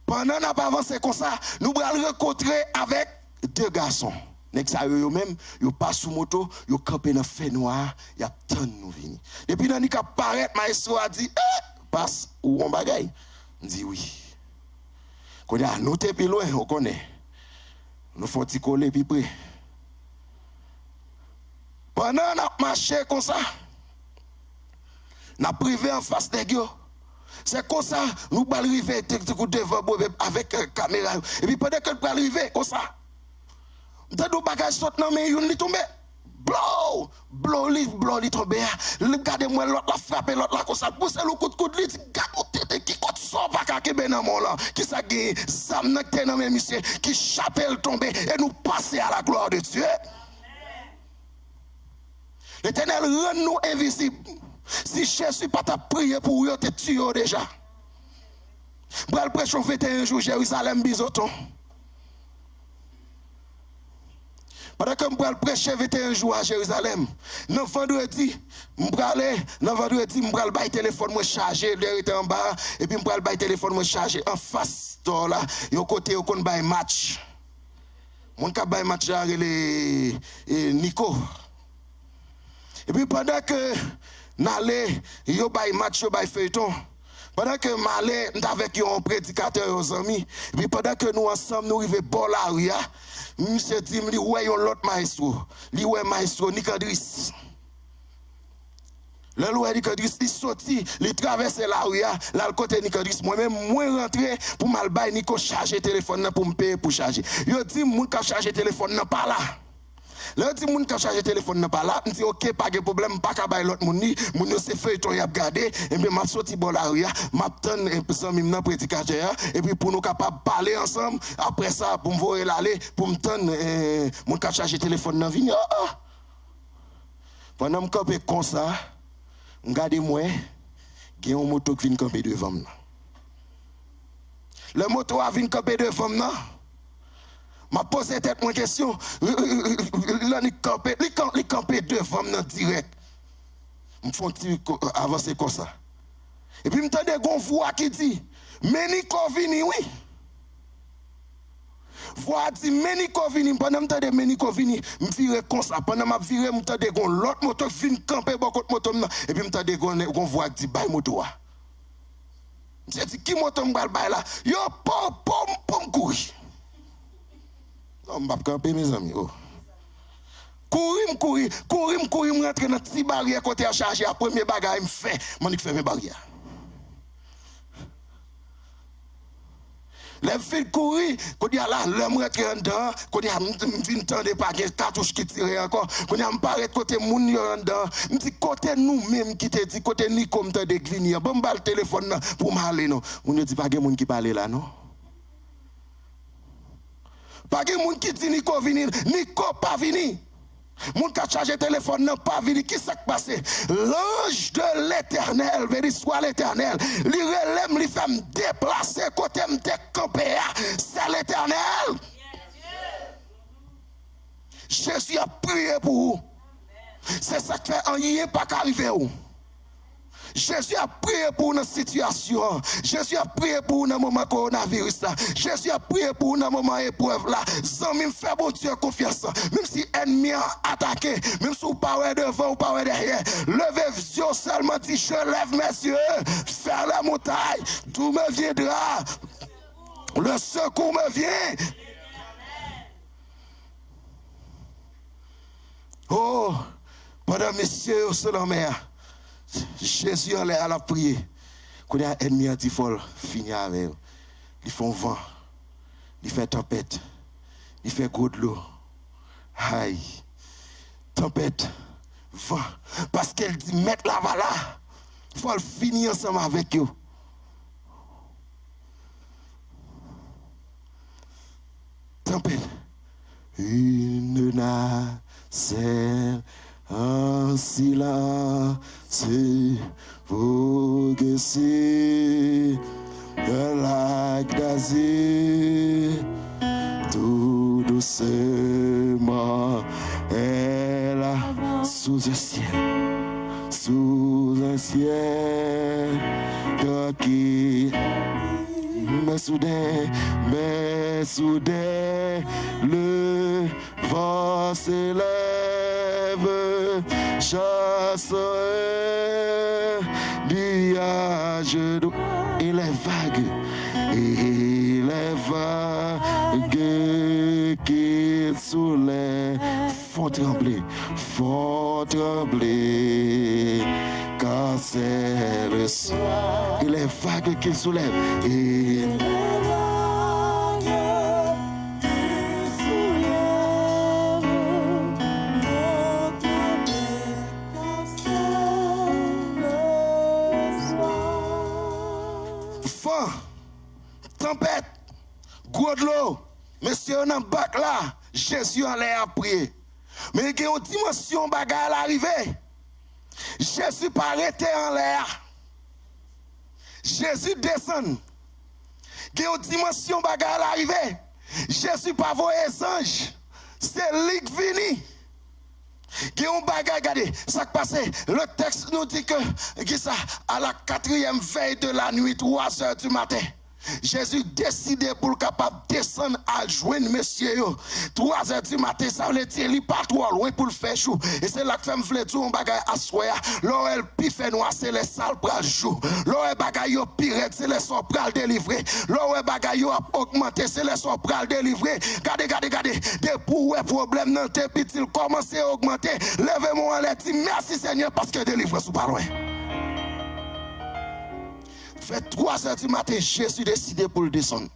Pendant qu'on n'a pas avancé comme ça, nous allons rencontrer avec deux garçons. Eux même, ils passent sous moto, ils campent dans le feu noir, ils attendent nous venir. Depuis que nous apparaît, maestro a dit, passe ou on bagaille. Je dis oui. Quand nous sommes plus loin, on connaît. Nous faut t'y coller puis près. Pendant qu'on a marché comme ça, on a privé en face des gars. C'est comme ça, nous allons arriver devant avec la caméra. Et puis pendant que nous allons arriver comme ça, nous avons des bagages sautent dans mais ils tombent. Blow, li tombe. Regardez-moi l'autre la frappe, l'autre la comme ça, pousse le coup de coude, li dit, gars, qui compte sort pas qu'à ben dans mon là, qui ça gagne, sam n'a que dans mes monsieur, qui chapelle tombe et nous passer à la gloire de Dieu. L'Éternel rend nous invisibles. Si Jésus pas t'a prié pour eux, te tué déjà. Bral prêcher 21 jours Jérusalem bisoton. Pendant que je vais prêcher 21 jours à Jérusalem, dans vendredi, je vais aller, dans vendredi, je vais aller le téléphone me charger, derrière en bas, et puis je vais aller le téléphone me charger en face de là, et au côté, on va aller match. Mon cas bail match là, les Nico. Et puis pendant que n'allez, yo bail match, yo bail feuilleton. Pendant que m'allais avec un prédicateur aux amis, et puis pendant que nous ensemble nous arrivons bord la rue, monsieur dit me ouais yon l'autre maestro, li ouais maestro Nicandris. Le loué Nicandris il sorti, il traverse la rue là le côté Nicandris, moi même moi rentrer pour mal bail Nico charger téléphone pour me payer pour charger. Yo dit moun ka charger téléphone nan pas là. Là dit moun ka charger téléphone nan pas là, me dit OK pas de problème pas ka bay l'autre moun ni, moun yo se feuilleton y a regarder et puis m'a sorti bon la rue, m'a tande un peu ça même nan prédicateur et puis pour nous capable parler ensemble après ça pour me voir l'aller pour me tande moun ka charger téléphone nan vini. Pendant me camper comme ça, regardez moi, il y a une moto qui vient camper devant moi. Le moto a vient camper devant moi. M'a posé tête mon question, là il campé devant moi direct. Me font avancer comme ça. Et puis m'entendais une voix qui dit Ménico vini oui. Voix dit Ménico vini pendant m'entendais Ménico vini, me virer comme ça pendant m'a virer m'entendais l'autre moto vient camper beaucoup de moto et puis m'entendais une voix qui dit bail moto. J'ai dit qui moto m'bal bail là, yo pom courir. Non, je ne vais pas camper, mes amis. Courir, me rentrer dans la petite barrière côté à charger. La première bagarre, je fais mes barrières. Les filles courir, quand il y a là, l'homme rentre dedans, quand il y a une temps de paquet, cartouche qui tire encore, quand il y a un pareil côté moun yo dedans, je dis côté nous-mêmes qui te dit, côté ni comme te de venir, bon, le téléphone pour m'aller, non. On ne dit pas qu'il y a moun qui parle là, non. Pas de monde qui dit Nico vini, Nico pas vini. Moun qui a chargé le téléphone n'a pas vini. Qui s'est passé? L'ange de l'Éternel, veut soit l'Éternel, lui relève, lui fait me déplacer côté me décamper. C'est l'Éternel. Jésus a prié pour vous. C'est ça qui fait un yé pas qu'arriver où. Jésus a prié pour une situation. Jésus a prié pour un moment coronavirus là. Jésus a prié pour un moment épreuve là. Zami me fait bon Dieu confiance. Même si l'ennemi a attaqué, même si vous parlez devant ou parlez derrière, levez les yeux seulement dit je lève mes yeux, faire la montagne, tout me viendra. Le secours me vient. Oh, pendant messieurs sur la mer. Jésus allait à la prière. Quand il y a un ennemi anti-folle, fini avec eux. Ils font vent, ils font tempête, ils font gros de l'eau. Aïe, tempête, vent. Parce qu'elle dit, mettre la là, il faut le finir ensemble avec eux. Tempête. Une nacelle. En silence, vogue c'est un lac d'azur, tout doucement, elle a sous un ciel, qui mais soudain, le vent s'élève. Chasse du à genoux. Et les vagues qui soulèvent font trembler, car c'est le soir. Et les vagues qui soulèvent, et vent, tempête, gros de l'eau, monsieur on en bac là, Jésus en l'air à prier. Mais il y a une dimension bagarre à l'arrivée. Jésus pas arrêté en l'air. Jésus descend. Il y a une dimension bagarre à l'arrivée. Jésus pas voyé les anges. C'est lui qui vient. Il y a un bagage, regardez, ça qui passe. Le texte nous dit que ça, à la 4e veille de la nuit, 3 heures du matin, Jésus décidé pour le capable descendre à joindre messieurs. 3 heures du matin, ça veut dire qu'il n'est pas trop loin pour le faire chaud. Et c'est là que je veux dire un bagage à soi. L'oreille pifé noir, c'est les salles pour le jour. L'oreille bagage pire, c'est les sons pour le délivrer. L'oreille bagage augmenté, c'est les sons pour le délivrer. Regardez. Des pour problème dans tes petits, commencez à augmenter. Levez-moi en l'air, dit merci Seigneur parce que délivre sous pas loin. Fait 3 heures du matin, Jésus décidé pour le descendre.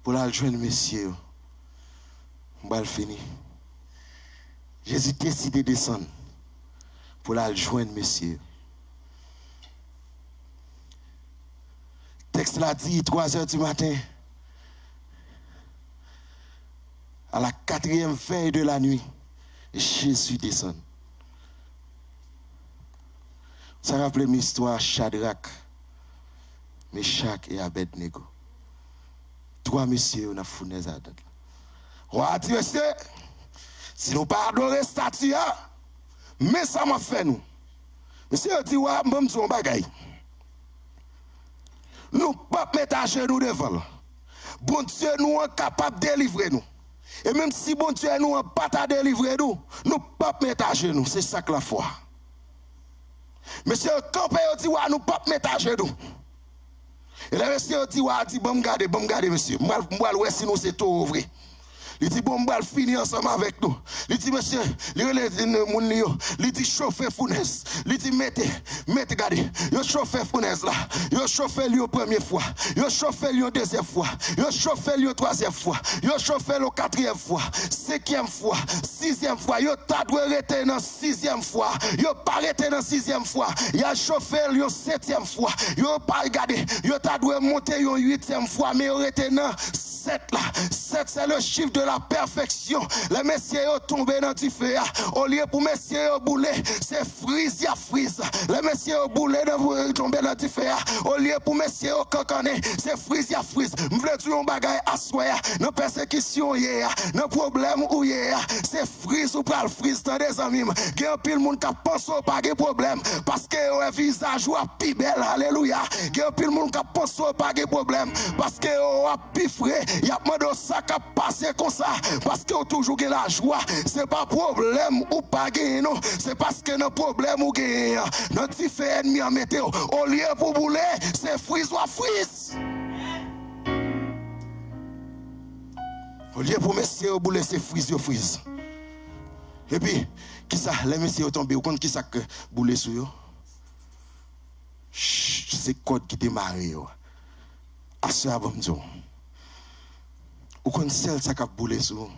Pour aller joindre messieurs. On va le finir. Jésus décidé de descendre. Pour aller joindre messieurs. Texte là dit 3 heures du matin. À la 4e veille de la nuit, Jésus descend. Ça rappelle l'histoire Shadrach, Meshach et Abednego. 3 messieurs dans la fournaise à date. On a dit, monsieur, si nous pas adorer statue, mais ça m'a fait nous. Monsieur dit, ouais, je vais me bagaille. Nous ne pouvons pas mettre à genoux devant. Bon Dieu, nous sommes capables de délivrer nous. Et même si bon Dieu, nous ne pas à délivrer nous, nous ne pouvons pas mettre à genoux. C'est ça que la foi. Monsieur, quand on dit, ouais, nous ne pouvons pas mettre à genoux. Et le monsieur dit, bon, regardez, monsieur. Moi, si nous c'est tout vrai. Il dit, bon, on va finir ensemble avec nous. Il dit, monsieur, il dit, chauffez fournaise. Il dit, mettez, regardez. Il chauffez fournaise là. Il chauffez lui première fois. Il chauffez lui deuxième fois. Il chauffez lui troisième fois. Il chauffez lui 4e fois. 5e fois. 6e fois. Il t'a dû arrêter dans 6e fois. Il pas arrêté dans 6e fois. Il a chauffé lui 7e fois. Il pas regardé. Il t'a dû monter une 8e fois. Mais il arrêté dans 7 là. 7 c'est le chiffre de la perfection. Les messieurs sont tombés dans du feu. Au lieu pour messieurs bouler, c'est frise à frise. Les messieurs boulé tomber dans du feu. Au lieu pour messieurs cancaner, c'est frise à frise. Je veux dire un bagage à soi. Dans persécution, dans problème où c'est frise ou pas le frise dans des amis. Il y a un pile monde qui pense pas de problème parce que le visage ou plus belle. Alléluia. Il y a un pile monde qui pense pas de problème parce que le plus frais. Il y a pas de ça qui passe comme ça parce que toujours que la joie c'est pas problème ou pas gagner non c'est parce que nos problème ou gagner notre fait ennemi en météo au lieu pour bouler c'est frise ou frise au lieu pour messieurs bouler c'est frise ou frise et puis qui ça les messieurs tombés ou compte qui ça que bouler sur eux c'est code qui démarre yo à ce abonnement ou quand celle ça qui boulé sur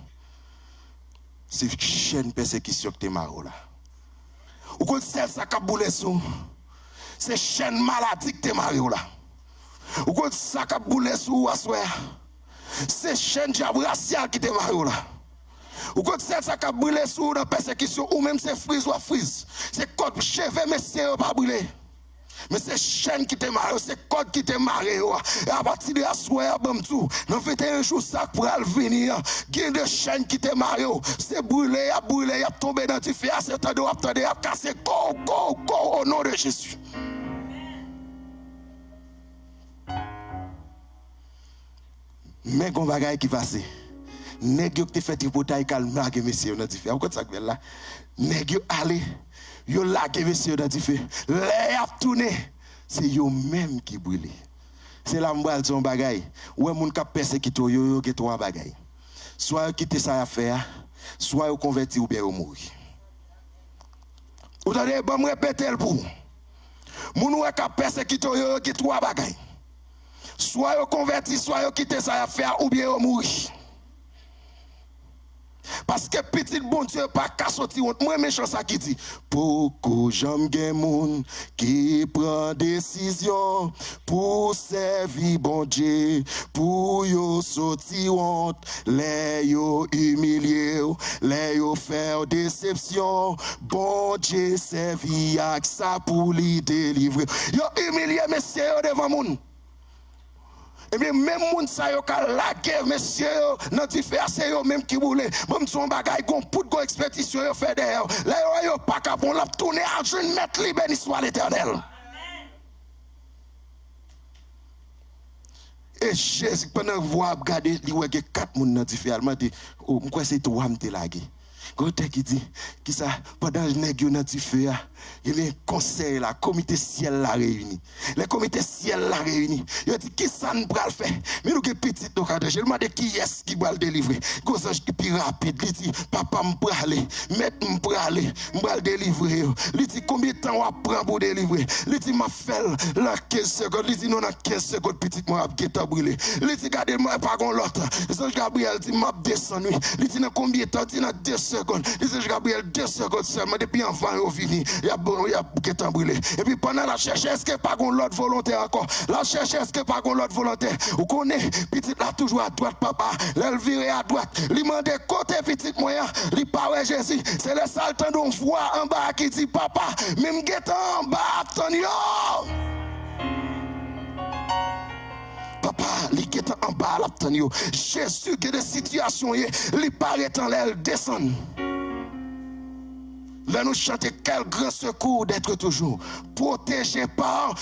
c'est chaîne persécution que t'es maro là ou quand celle ça qui boulé sur c'est chaîne maladie que t'es maro là ou quand ça qui boulé sur assoir c'est chaîne diable racial qui t'es maro là ou quand celle ça qui boulé sur dans persécution ou même c'est frise ou frise c'est code cheveux messieurs pas brûler. Mais c'est chaîne qui te marre, c'est code qui te marre. Et à partir de la soirée, dans 21 jours, ça pourra venir. Il y a des chaînes qui te marre. C'est brûlé, il a tombé dans le feu, c'est attendez, à casser. Go, au nom de Jésus. Mais il y a un bagage qui passe. Nèg yo qui fait tripotaille calme là que messieurs dans différent comme ça que là nèg yo aller yo là que messieurs dans différent les a tourné c'est eux-mêmes qui brûlent. C'est là que je dis un bagay. Ouais, moun ka persécuté yo qui trois bagay. Soit quitter ça à faire, soit vous converti ou bien vous mourir. Vous allez me répéter le pour. Moun ouais ka persécuté yo qui trois bagay. Soit vous converti, soit vous quitter ça à faire ou bien vous mourir. Parce que petit bon Dieu pas qu'à sortir honte. Moi méchant ça qui dit beaucoup j'aime gen moun qui prend décision pour servir bon Dieu pour yo sortir honte les yo humilier les yo faire déception bon Dieu servir avec ça pour lui délivrer yo humilier messieurs devant moun. Et bien, même moun sa yo ka la guerre, messieurs, nan di fè c'est yo même qui boule. Même son bagay gon pout gon expédition yo fait derrière. Là yo pas capon la tourner à jeune mettre li béni soit l'Éternel. Et Jésus pendant voir regarder li wè 4 moun nan di fè alma dit oh m'kwa c'est toi m'te lagé. Gote qui dit qui ça pendant nèg yo nan di fè il y a un conseil là, comité ciel la réuni. Les comités ciel la réuni. Il dit qui ça ne pral faire. Mais nous qui petit donc je demande qui est qui va le délivrer. Gosage qui plus rapide, il dit papa me praler, mettre me praler, me pral délivrer. Il dit combien de temps on prend pour délivrer. Il dit m'a fait la 15 secondes, il dit non dans 15 secondes petit moi a guetta brûler. Il dit regardez moi pas gon l'autre. Ange Gabriel dit m'a descendu. Il dit dans combien de temps, il dit dans 2 secondes. Il dit Gabriel 2 secondes seulement depuis avant au fini. Il y a bouquet brûlé. Et puis pendant la cherche, est-ce que pas l'autre volonté encore? La cherche, est-ce que pas l'autre volonté? Vous connaissez, petit là toujours à droite, papa. Elle vire à droite. Il m'a dit côté petit moyen, il parle Jésus. C'est le seul temps d'on voit en bas qui dit papa, même guettant en bas, Antonio. Papa, il guettant en bas, Antonio. Jésus qui a des situations, il paraît en l'air, descend. Là nous chantons quel grand secours d'être toujours protégé par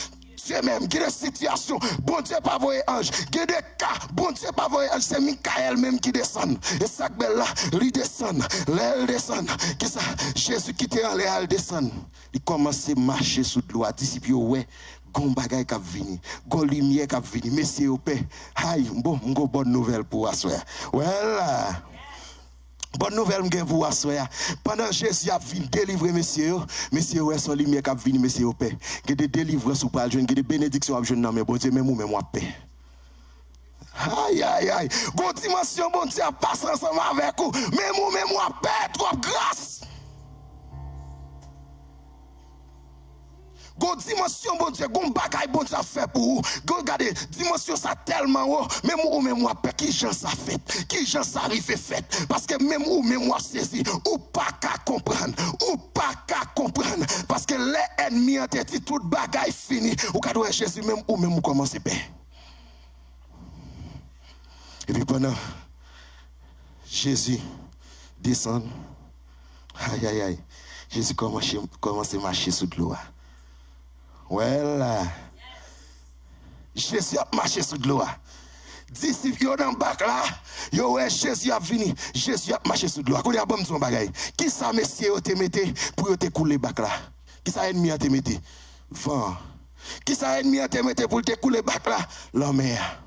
Dieu même. Qui est situation, bon Dieu pas voyer ange. Qui est des cas, bon Dieu pas voyer ange. C'est Michael même qui descend. Et ça belle là, il descend, l'aile descend. Qui ça, Jésus qui était en l'air descend. Il commence à marcher sous l'eau, disciple ouais. Gon bagay k'ap vini, gon lumière k'ap vini. Messieurs au paix. Aïe, bon, bonne nouvelle pour assoir. Voilà. Bonne nouvelle m'gen pour assoir. Pendant Jésus a venu délivrer messieurs ouais son lumière qui a venu messieurs au paix. Que des délivrances ou pas jeune, que des bénédictions à jeune dans mes bon Dieu même ou même moi paix. Aïe aïe aïe. Gon dimension bon Dieu passe ensemble avec vous. Même ou même moi paix trop grâce. Gon dimension bon Dieu, gon bagay bon Dieu a fait pour vous. Gon regardez, dimension ça tellement haut, même ou même moi qui gens ça fait, qui gens ça arrive fait parce que même ou même moi saisi ou pas qu'à comprendre, parce que les ennemis ont été tout bagay fini, ou ka doit Jésus même ou commencer paix. Et puis pendant Jésus descend, aïe aïe aïe, Jésus commence à marcher sous l'eau. Voilà. Jésus a marché sous l'eau. Disciples yo dans bac là, yo ouais Jésus a venu, Jésus a marché sous l'eau. Connait bon son bagay. Qui ça messieurs te mettez pour te couler bac là? Qui ça ennemi a te mettez? Vent. Qui ça ennemi a te mettez pour te couler bac là? La mer.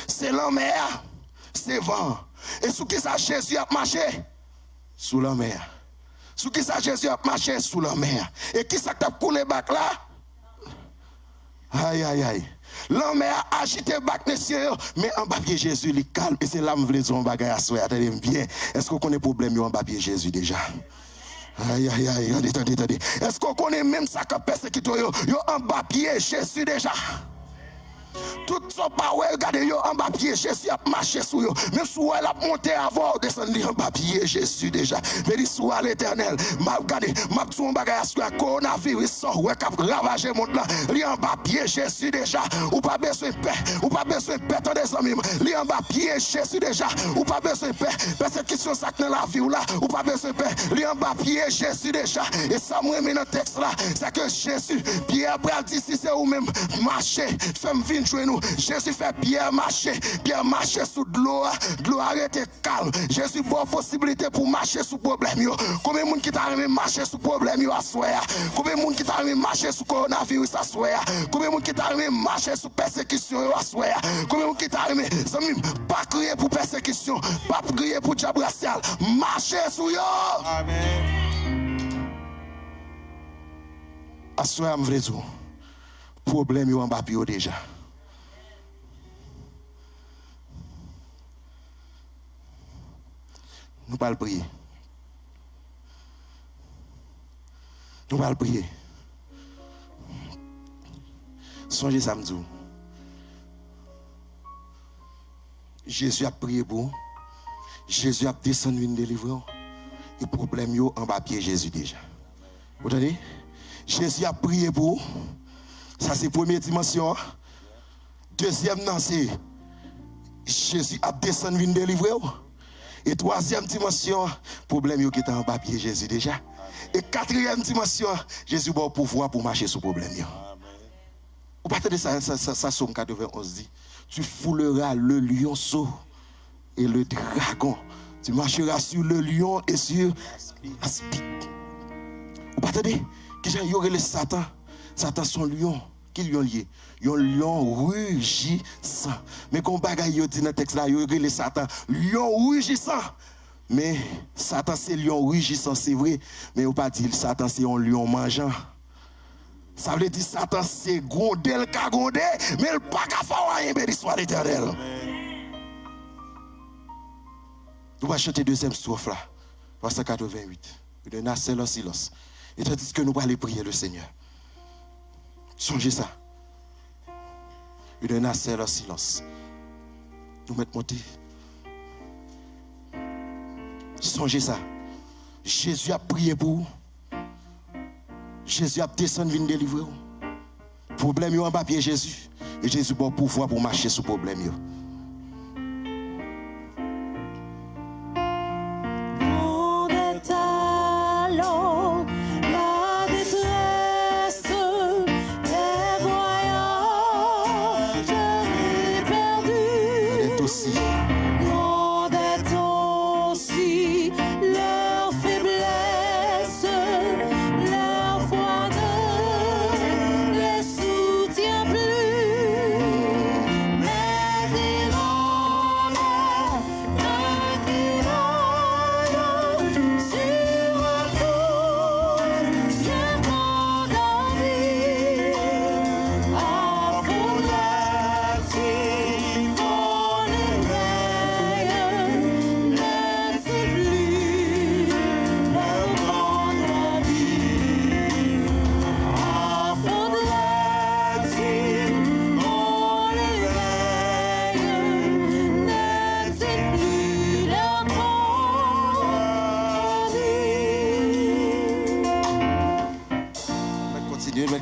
C'est la mer, c'est vent. Et sous qui ça Jésus a marché? Sous la mer. Sous qui ça Jésus a marché sous la mer. Et qui ça t'a coulé bac là? Aïe aïe aïe. L'homme a agité bac messieurs, mais en bas pied Jésus il calme et c'est là me voulais dire un bagage à soi. Attendez bien. Est-ce qu'on connaît problème en bas pied Jésus déjà? Aïe aïe aïe, attendez. Est-ce qu'on connaît même ça que persécute yo en bas pied Jésus déjà? Tout son power, regardez yo en bas pied, Jésus a marché sous yo. Même sous elle a monté avant, descendu en bas pied, Jésus déjà. Mais dit sous l'Éternel, m'a regardé, m'a tout un bagage sur le coronavirus, sort, ouais, cap ravager monde là. Li en bas pied, Jésus déjà. Ou pas besoin de paix, ou pas besoin de paix, attendez ça même. Li en bas pied, Jésus déjà. Ou pas besoin de paix, persécution ça dans la vie ou là, ou pas besoin de paix. Li en bas pied, Jésus déjà. Et ça moi dans le texte là, c'est que Jésus, Pierre après dit si c'est ou même marcher, fais-moi vient jouer nous. Jésus fait Pierre marcher sous de l'eau arrête calme. Jésus bonne possibilité pour marcher sous problème yo. Combien de monde qui t'a arrivé marcher sous problème yo à soir? Combien de monde qui t'a arrivé marcher sous coronavirus à soir? Combien de monde qui t'a arrivé marcher sous persécution yo à soir? Combien de monde qui t'a arrivé pas crier pour persécution, pas crier pour diable racial, marcher sous yo. Amen. À soir me vrai tout. Problème yo en bas pio déjà. Nous allons prier. Nous allons prier. Songez samedi. Jésus a prié pour vous. Jésus a descendu une délivrance. Et problème yo en bas pied Jésus déjà. Vous entendez? Jésus a prié pour vous. Ça c'est la première dimension. Deuxième, c'est Jésus a descendu une délivrance. Et troisième dimension, problème qui est en bas pied Jésus déjà. Et quatrième dimension, Jésus a le pouvoir pour marcher sur le problème. Vous partez de ça, Somme 91 dit, tu fouleras le lionceau et le dragon. Tu marcheras sur le lion et sur l'aspic. Vous partez de qui j'ai eu le Satan. Satan son lion. Qui lion lié? Un lion rugissant. Mais quand bagaille dit dans le texte là, il y a le Satan, lion rugissant. Mais Satan c'est lion rugissant, c'est vrai. Mais on pas dire Satan c'est un lion mangeant. Ça veut dire Satan c'est gondel ka gondé, mais il pas qu'à faire rien béni soit l'Éternel. Nous allons chanter deuxième strophe là, verset 88. De Nasser le silence. Et tandis que nous allons aller prier le Seigneur. Songez ça. Il donne assez le silence. Nous mettons monter. Songez ça. Jésus a prié pour vous. Jésus a descendu venir délivrer vous. Problème yo en bas pied Jésus. Et Jésus a pouvoir pour marcher sur le problème yo.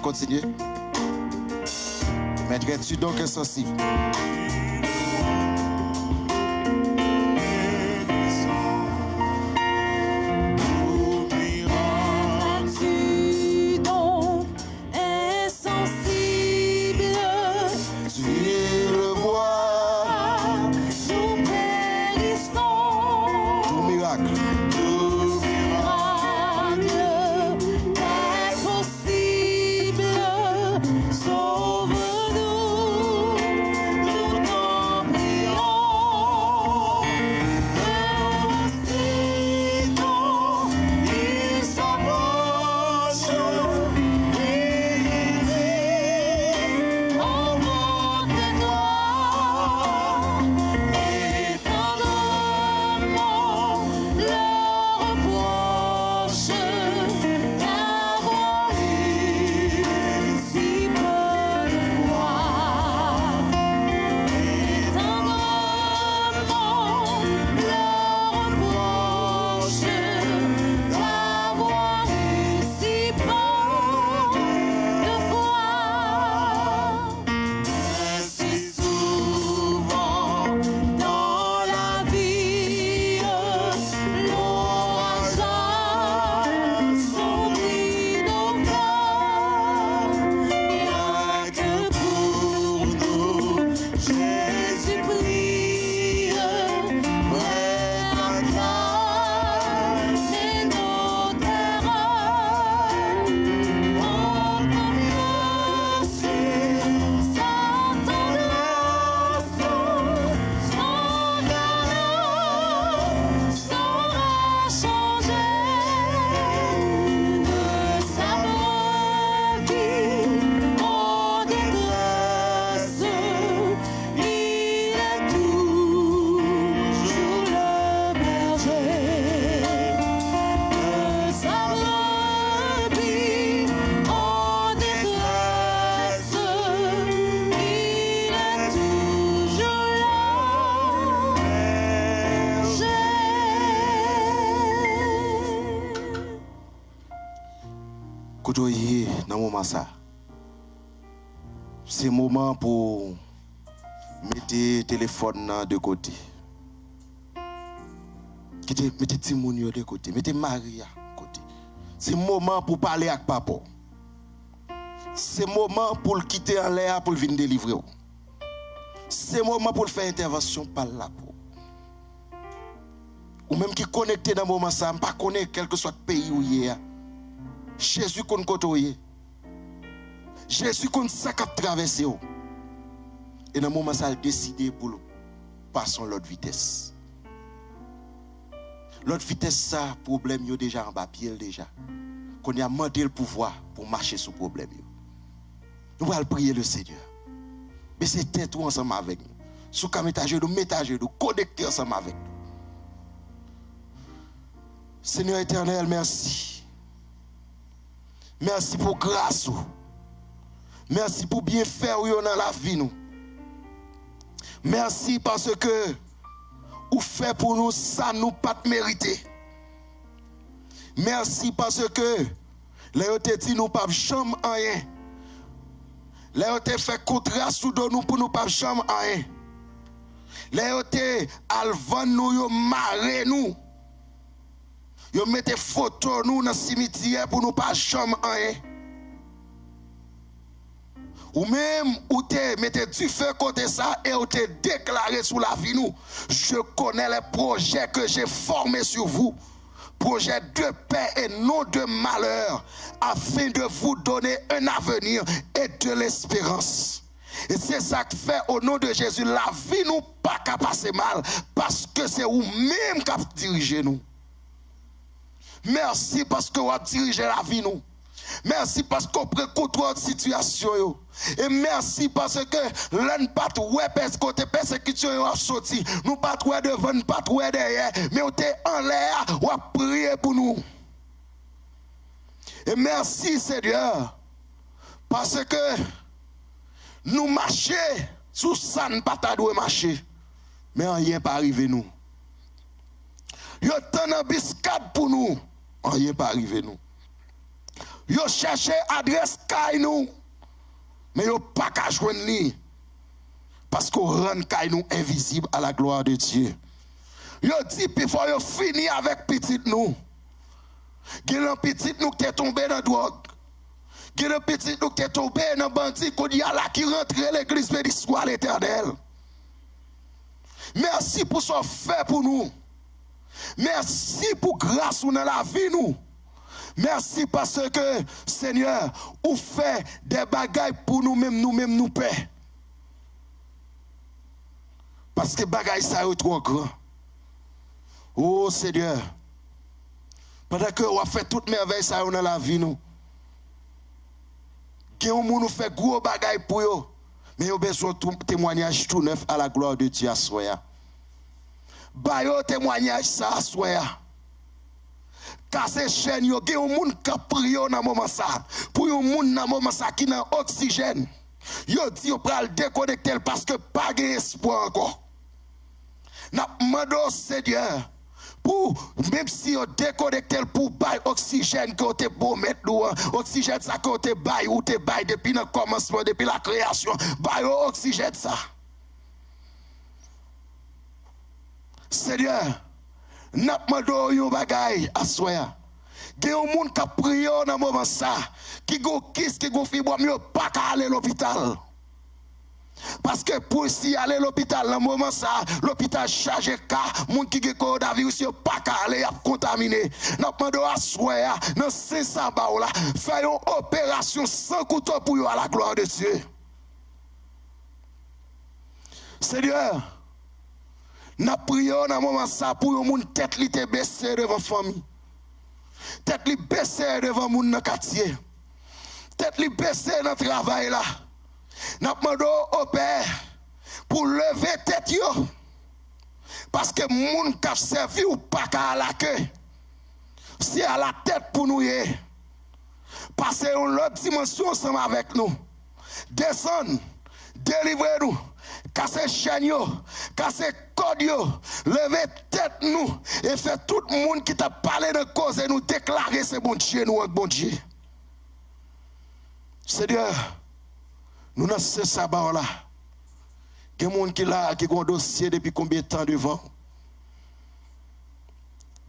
Continuer. Mettrais-tu donc sensible? Sauve-nous. côtoyer dans moment ça. C'est moment pour mettre le téléphone de côté. Mettez Timounio de côté, mettez Maria de côté. C'est moment pour parler avec papa. C'est moment pour le quitter en l'air pour venir délivrer. C'est moment pour faire intervention par là. Ou même qui connecté dans le moment ça, pas connaître quel que soit le pays où il est. Jésus qu'on côtoie. Jésus qu'on ça qu'a traversé. Et dans le moment ça, il a décidé pour passer l'autre vitesse. L'autre vitesse, ça, problème, il déjà en bas, pied déjà. Qu'on a demandé le pouvoir pour marcher sur le problème. Nous allons prier le Seigneur. Mais c'est tout ensemble avec nous. Sous comme étage, nous connecter ensemble avec nous. Seigneur éternel, merci. Merci pour grâce. Merci pour bien faire dans la vie. Nous. Merci parce que ou fait pour nous ça nous pas mérité. Merci parce que les autres dit nous pas jamais rien. Les autres fait contrat sous nous pour nous pas jamais rien. Les autres alvan nous yo maré nous. Yo mettez photo nous dans cimetière pour nous pas jamais rien. Ou même, ou te mettez du feu côté ça et ou te déclaré sous la vie nous. Je connais les projets que j'ai formés sur vous. Projets de paix et non de malheur. Afin de vous donner un avenir et de l'espérance. Et c'est ça que fait au nom de Jésus. La vie nous pas qu'à passer mal. Parce que c'est vous-même qui dirigez nous. Merci parce que vous avez dirigé la vie nous. Merci parce qu'on prend contrôle de la situation. Et merci parce que l'un pas ouais parce que côté persécution a sorti. Nous pas trouver devant, nous pas trouver derrière, mais on est en l'air, on a prié pour nous. Et merci Seigneur parce que nous marchons sous ça ne pas ta marcher. Mais rien pas arrivé nous. Yo t'en a biscade pour nous. Rien pas arrivé nous. Yo cherché adresse kay nous. Mais yo pas qu'à joindre ni. Parce qu'on rend kay nous invisible à la gloire de Dieu. Yo dit puis faut yo finir avec petit nous. Gen un petit nous qui est tombé dans drogue. Gen un petit nous qui est tombé dans bandit qu'on y a là qui rentre l'église béni soit l'Éternel. Merci pour ce fait pour nous. Merci pour grâce dans la vie nous. Merci parce que, Seigneur, vous faites des bagailles pour nous-mêmes, nous paix. Parce que bagailles ça est trop grand. Oh Seigneur, pendant que vous fait toute merveille ça dans la vie nous. Quand nous fait gros bagailles pour vous, mais vous avez besoin de témoignage tout neuf à la gloire de Dieu à soi. Bayo témoignage ça à soi. Casser chaîne yo gen un monde qui prie dans moment ça pour un monde dans moment ça qui n'a oxygène yo dit yo pral déconnecter parce que pas de espoir encore n'a mando Seigneur pour même si yo déconnecter pour bail oxygène que te bon mettre oxygène ça que te bail ou te bail depuis le commencement depuis la création bail oxygène ça Seigneur n'a mando yo bagay assoya gen un monde qui prie dans moment ça qui go kiss qui go fibre mieux pas qu'à aller à l'hôpital parce que pour si aller à l'hôpital dans moment ça l'hôpital chargé cas monde qui gen coronavirus yo pas qu'à aller a contaminé n'a mando assoya dans 500 ba là faire une opération sans couteau pour yo à la gloire de Dieu Seigneur n'a prié dans moment ça pour un monde tête li te baissé devant famille. Tête li baissé devant monde dans quartier. Tête li baissé dans travail là. N'a demandé au Père pour lever tête yo. Parce que monde qui servi ou pas qu'à la queue. C'est à la tête pour nous y. Passer une autre dimension ensemble avec nous. Descendre, délivrez-nous. Casser chaîne, casser code, lever tête nous et faire tout le monde qui t'a parlé de cause et nous déclarer c'est bon Dieu, nous bon Dieu. Seigneur, nous dans ce sabbat là. Il y a des gens qui là, qui ont un dossier depuis combien de temps devant?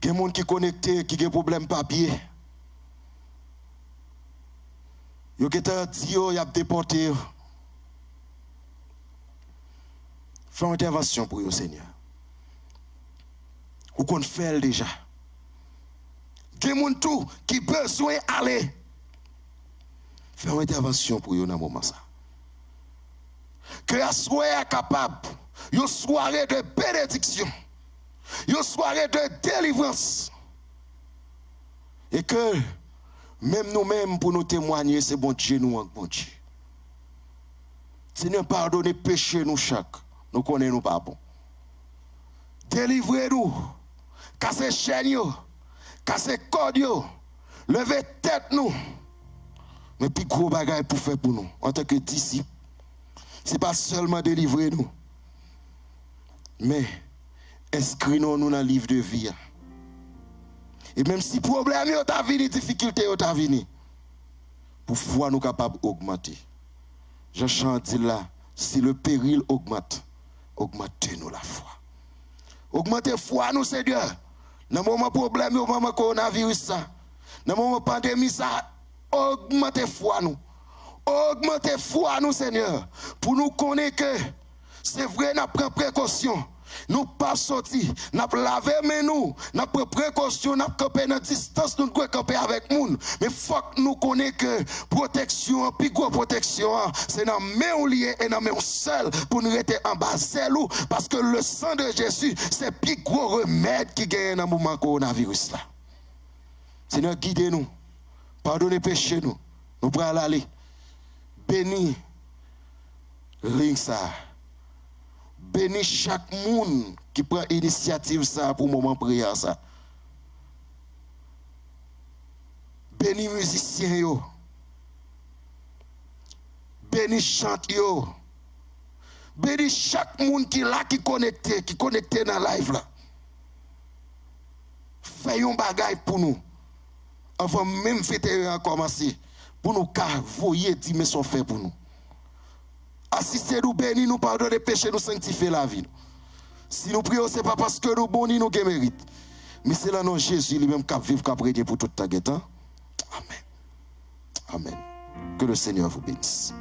Il y a des gens qui sont connectés, qui ont des problèmes papier. Il y a des gens qui ont déporté. Fais une intervention pour vous, Seigneur. Ou qu'on fait déjà. Il y a des gens qui ont besoin d'aller. Fais une intervention pour vous dans ce moment. Que la soirée est capable, une soirée de bénédiction, une soirée de délivrance. Et que même nous-mêmes, pour nous témoigner, c'est bon Dieu, nous, bon Dieu. Seigneur, pardonnez péché nous chaque. Nous connaissons nous pas bon. Délivrez-nous. Cassez chaîne, cassez corde, levez tête nous. Mais puis gros bagage pour faire pour nous, en tant que disciples. Ce n'est pas seulement délivrer nous, mais inscrivons-nous dans le livre de vie. Et même si problème est venu, difficulté est venu, pour foi nous capables d'augmenter. Je chante là, si le péril augmente, augmentez-nous la foi. Augmentez la foi nous, Seigneur. Dans le moment problème, dans le moment coronavirus, dans le moment pandémie, ça, augmentez la foi nous. Augmentez la foi nous, Seigneur, pour nous connaître que c'est vrai, nous prenons précaution. Nous pas sortis, nous lavé mais nous pris précaution, nous campé dans distance, nous devons camper avec nous. Mais il faut que nous connaissions que protection, plus grosse protection, c'est dans main lié et dans main seul pour nous rester en bas zèle, parce que le sang de Jésus, c'est plus gros remède qui gagne dans le moment coronavirus là. Seigneur, guidez-nous, pardonnez péché nous, nous pourrons aller. Bénis ring ça. Bénis chaque monde qui prend initiative ça pour le moment de prière ça. Bénis musiciens yo. Bénis chante yo. Bénis chaque monde qui là qui connecté dans la live là. Fais un bagage pour nous. Avant même fêter à commencer pour nous voyer dire mais sont fait pour nous. Assistez-nous, bénis nous, pardonnez péché, nous sanctifier la vie. Si nous prions, ce n'est pas parce que nous bonis nous qui mérite. Mais c'est là non Jésus lui-même qui vit, qui régné pour toute ta guette. Amen. Amen. Que le Seigneur vous bénisse.